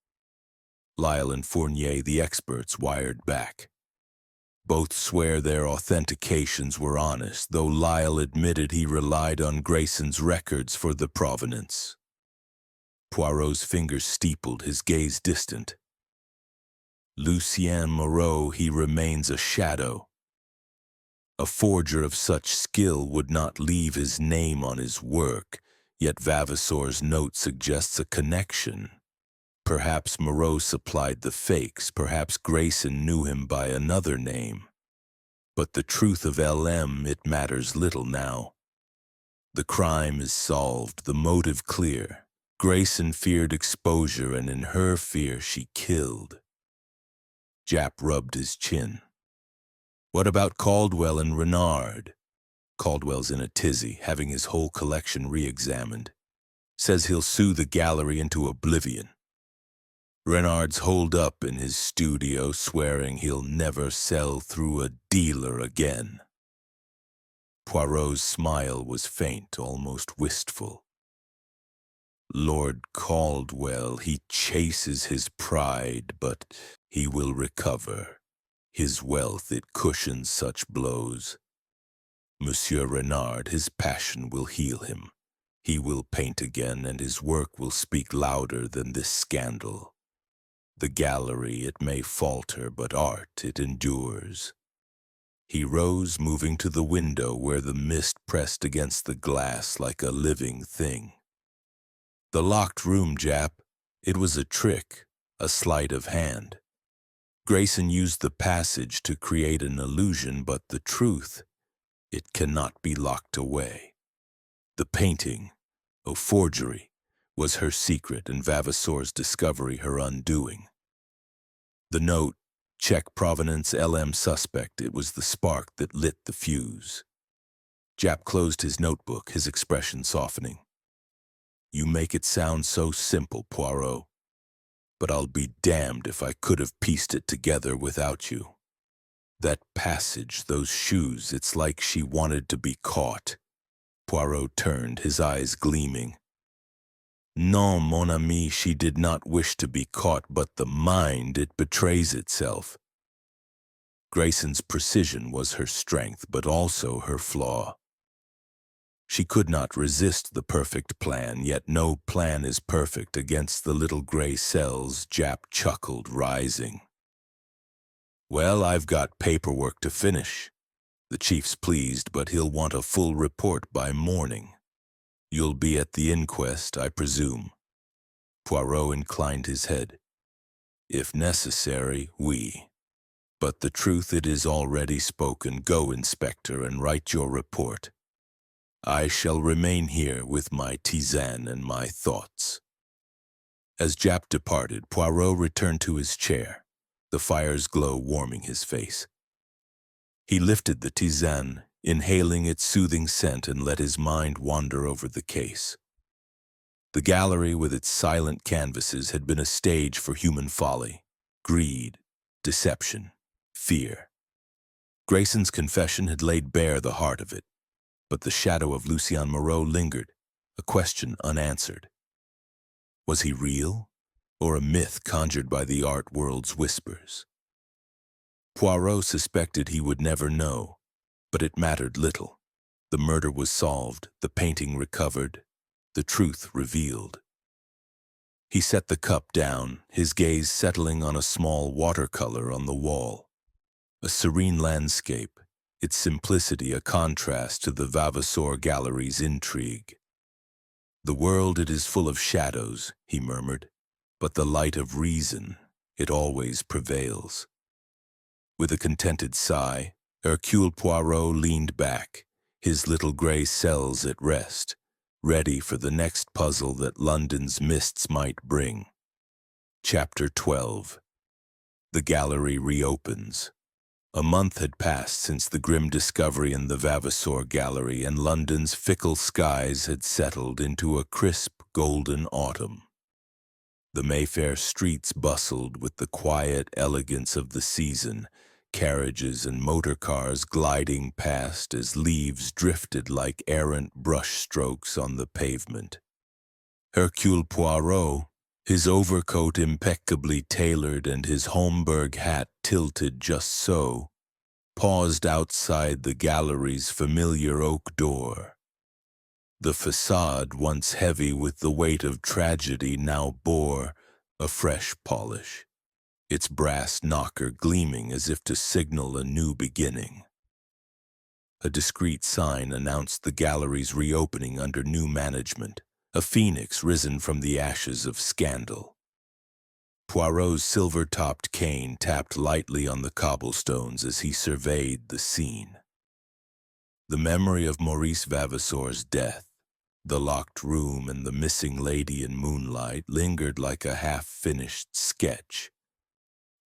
Lyle and Fournier, the experts, wired back. Both swear their authentications were honest, though Lyle admitted he relied on Grayson's records for the provenance. Poirot's fingers steepled, his gaze distant. Lucien Moreau, he remains a shadow. A forger of such skill would not leave his name on his work, yet Vavasour's note suggests a connection. Perhaps Moreau supplied the fakes, perhaps Grayson knew him by another name. But the truth of L.M., it matters little now. The crime is solved, the motive clear. Grayson feared exposure, and in her fear she killed. Jap rubbed his chin. What about Caldwell and Renard? Caldwell's in a tizzy, having his whole collection re-examined. Says he'll sue the gallery into oblivion. Renard's holed up in his studio, swearing he'll never sell through a dealer again. Poirot's smile was faint, almost wistful. Lord Caldwell, he chases his pride, but he will recover. His wealth, it cushions such blows. Monsieur Renard, his passion will heal him. He will paint again, and his work will speak louder than this scandal. The gallery, it may falter, but art, it endures. He rose, moving to the window where the mist pressed against the glass like a living thing. The locked room, Jap, it was a trick, a sleight of hand. Grayson used the passage to create an illusion, but the truth, it cannot be locked away. The painting, oh forgery, was her secret, and Vavasour's discovery her undoing. The note, check provenance L.M. suspect, it was the spark that lit the fuse. Jap closed his notebook, his expression softening. You make it sound so simple, Poirot, but I'll be damned if I could have pieced it together without you. That passage, those shoes, it's like she wanted to be caught. Poirot turned, his eyes gleaming. Non, mon ami, she did not wish to be caught, but the mind, it betrays itself. Grayson's precision was her strength, but also her flaw. She could not resist the perfect plan, yet no plan is perfect against the little gray cells, Jap chuckled, rising. Well, I've got paperwork to finish. The chief's pleased, but he'll want a full report by morning. You'll be at the inquest, I presume. Poirot inclined his head. If necessary, oui. But the truth it is already spoken. Go, Inspector, and write your report. I shall remain here with my tisane and my thoughts. As Jap departed, Poirot returned to his chair, the fire's glow warming his face. He lifted the tisane, inhaling its soothing scent, and let his mind wander over the case. The gallery with its silent canvases had been a stage for human folly, greed, deception, fear. Grayson's confession had laid bare the heart of it, but the shadow of Lucien Moreau lingered, a question unanswered. Was he real, or a myth conjured by the art world's whispers? Poirot suspected he would never know, but it mattered little. The murder was solved, the painting recovered, the truth revealed. He set the cup down, his gaze settling on a small watercolor on the wall. A serene landscape, its simplicity a contrast to the Vavasour Gallery's intrigue. The world, it is full of shadows, he murmured, but the light of reason, it always prevails. With a contented sigh, Hercule Poirot leaned back, his little gray cells at rest, ready for the next puzzle that London's mists might bring. Chapter 12. The gallery reopens. A month had passed since the grim discovery in the Vavasour Gallery, and London's fickle skies had settled into a crisp, golden autumn. The Mayfair streets bustled with the quiet elegance of the season, carriages and motor cars gliding past as leaves drifted like errant brushstrokes on the pavement. Hercule Poirot, his overcoat impeccably tailored and his Homburg hat tilted just so, paused outside the gallery's familiar oak door. The facade, once heavy with the weight of tragedy, now bore a fresh polish, its brass knocker gleaming as if to signal a new beginning. A discreet sign announced the gallery's reopening under new management, a phoenix risen from the ashes of scandal. Poirot's silver-topped cane tapped lightly on the cobblestones as he surveyed the scene. The memory of Maurice Vavasour's death, the locked room and the missing lady in moonlight lingered like a half-finished sketch.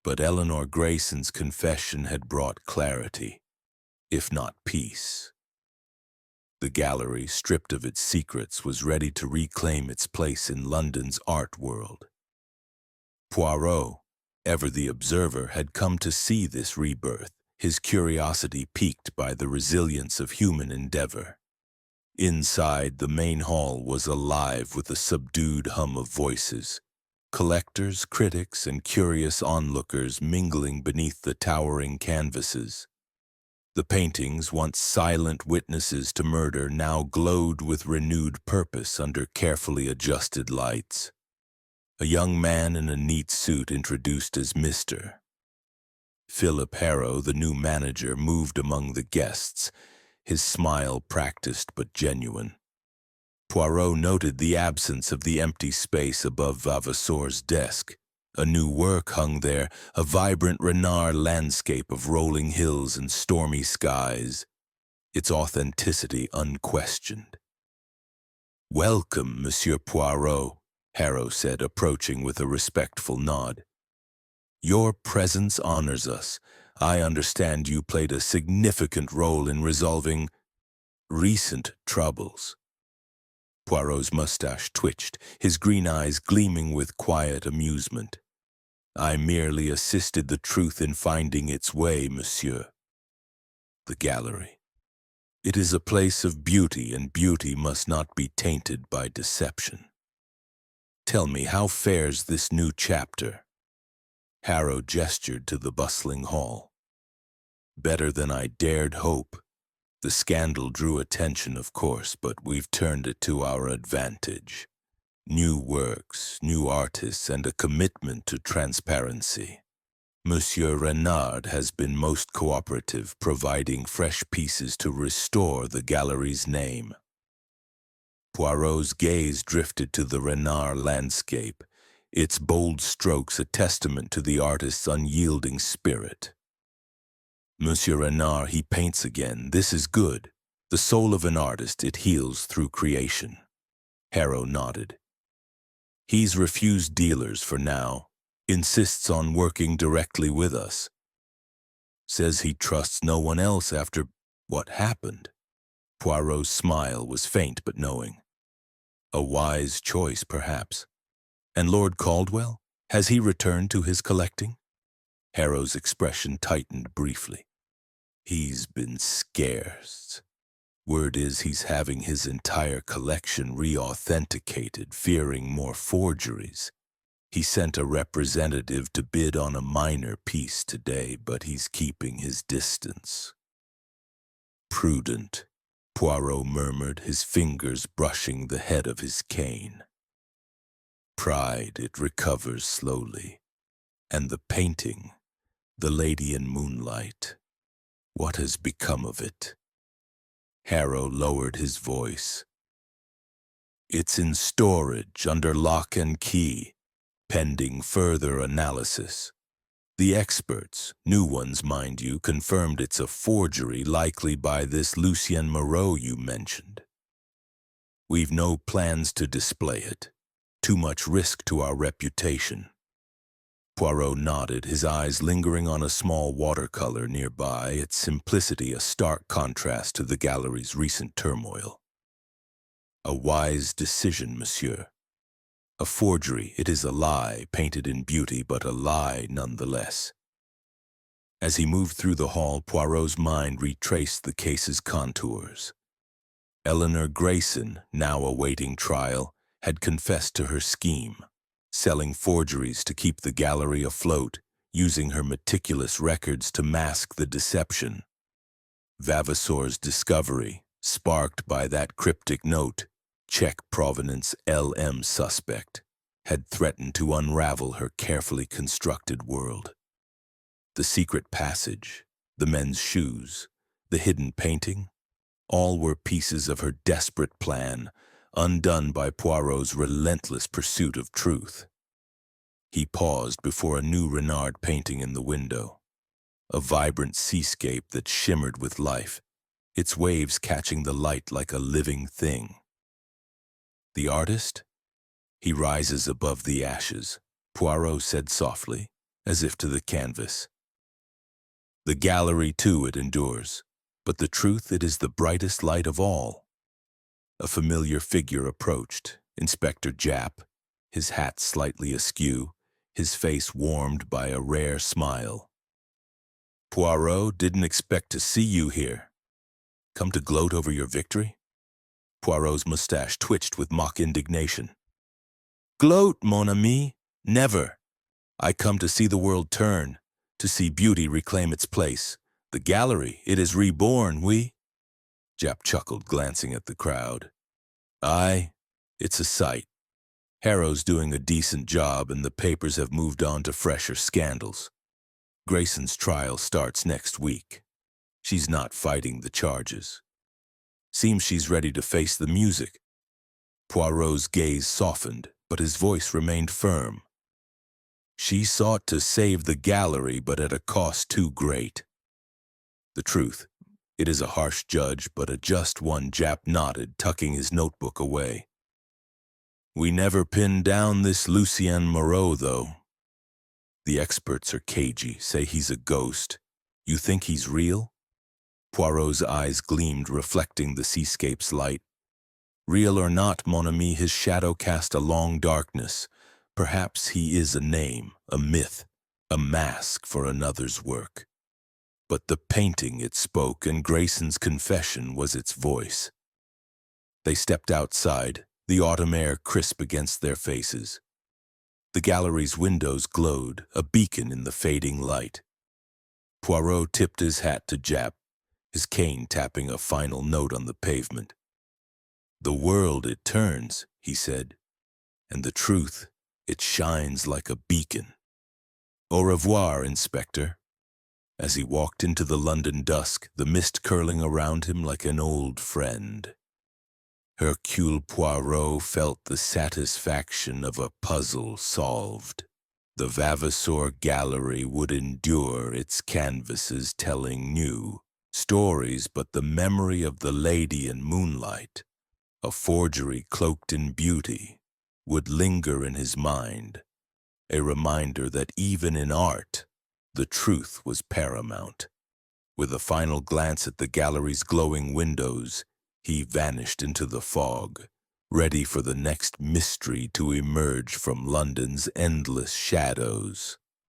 But Eleanor Grayson's confession had brought clarity, if not peace. The gallery, stripped of its secrets, was ready to reclaim its place in London's art world. Poirot, ever the observer, had come to see this rebirth, his curiosity piqued by the resilience of human endeavor. Inside, the main hall was alive with a subdued hum of voices, collectors, critics, and curious onlookers mingling beneath the towering canvases. The paintings, once silent witnesses to murder, now glowed with renewed purpose under carefully adjusted lights. A young man in a neat suit introduced as Mr. Philip Harrow, the new manager, moved among the guests, his smile practiced but genuine. Poirot noted the absence of the empty space above Vavasour's desk. A new work hung there, a vibrant Renard landscape of rolling hills and stormy skies, its authenticity unquestioned. "Welcome, Monsieur Poirot," Harrow said, approaching with a respectful nod. "Your presence honors us. I understand you played a significant role in resolving recent troubles." Poirot's mustache twitched, his green eyes gleaming with quiet amusement. "I merely assisted the truth in finding its way, monsieur." The gallery. It is a place of beauty, and beauty must not be tainted by deception. Tell me, how fares this new chapter? Harrow gestured to the bustling hall. Better than I dared hope. The scandal drew attention, of course, but we've turned it to our advantage. New works, new artists, and a commitment to transparency. Monsieur Renard has been most cooperative, providing fresh pieces to restore the gallery's name. Poirot's gaze drifted to the Renard landscape, its bold strokes a testament to the artist's unyielding spirit. Monsieur Renard, he paints again. This is good. The soul of an artist, it heals through creation. Harrow nodded. He's refused dealers for now, insists on working directly with us. Says he trusts no one else after what happened. Poirot's smile was faint but knowing. A wise choice, perhaps. And Lord Caldwell? Has he returned to his collecting? Harrow's expression tightened briefly. He's been scarce. Word is he's having his entire collection re-authenticated, fearing more forgeries. He sent a representative to bid on a minor piece today, but he's keeping his distance. Prudent, Poirot murmured, his fingers brushing the head of his cane. Pride, it recovers slowly. And the painting, the Lady in Moonlight, what has become of it? Harrow lowered his voice. It's in storage under lock and key, pending further analysis. The experts, new ones mind you, confirmed it's a forgery likely by this Lucien Moreau you mentioned. We've no plans to display it. Too much risk to our reputation. Poirot nodded, his eyes lingering on a small watercolor nearby, its simplicity a stark contrast to the gallery's recent turmoil. A wise decision, monsieur. A forgery, it is a lie, painted in beauty, but a lie nonetheless. As he moved through the hall, Poirot's mind retraced the case's contours. Eleanor Grayson, now awaiting trial, had confessed to her scheme, selling forgeries to keep the gallery afloat, using her meticulous records to mask the deception. Vavasor's discovery, sparked by that cryptic note, Czech provenance LM suspect, had threatened to unravel her carefully constructed world. The secret passage, the men's shoes, the hidden painting, all were pieces of her desperate plan, undone by Poirot's relentless pursuit of truth. He paused before a new Renard painting in the window, a vibrant seascape that shimmered with life, its waves catching the light like a living thing. The artist? He rises above the ashes, Poirot said softly, as if to the canvas. The gallery, too, it endures, but the truth, it is the brightest light of all. A familiar figure approached, Inspector Japp, his hat slightly askew, his face warmed by a rare smile. Poirot, didn't expect to see you here. Come to gloat over your victory? Poirot's mustache twitched with mock indignation. Gloat, mon ami? Never. I come to see the world turn, to see beauty reclaim its place. The gallery, it is reborn, oui? Japp chuckled, glancing at the crowd. Aye, it's a sight. Harrow's doing a decent job and the papers have moved on to fresher scandals. Grayson's trial starts next week. She's not fighting the charges. Seems she's ready to face the music. Poirot's gaze softened, but his voice remained firm. She sought to save the gallery, but at a cost too great. The truth, it is a harsh judge, but a just one, Japp nodded, tucking his notebook away. We never pinned down this Lucien Moreau, though. The experts are cagey, say he's a ghost. You think he's real? Poirot's eyes gleamed, reflecting the seascape's light. Real or not, mon ami, his shadow cast a long darkness. Perhaps he is a name, a myth, a mask for another's work. But the painting, it spoke, and Grayson's confession was its voice. They stepped outside, the autumn air crisp against their faces. The gallery's windows glowed, a beacon in the fading light. Poirot tipped his hat to Jap, his cane tapping a final note on the pavement. "The world it turns," he said, "and the truth, it shines like a beacon. Au revoir, Inspector." As he walked into the London dusk, the mist curling around him like an old friend. Hercule Poirot felt the satisfaction of a puzzle solved. The Vavasor Gallery would endure, its canvases telling new stories, but the memory of the Lady in Moonlight, a forgery cloaked in beauty, would linger in his mind, a reminder that even in art, the truth was paramount. With a final glance at the gallery's glowing windows, he vanished into the fog, ready for the next mystery to emerge from London's endless shadows.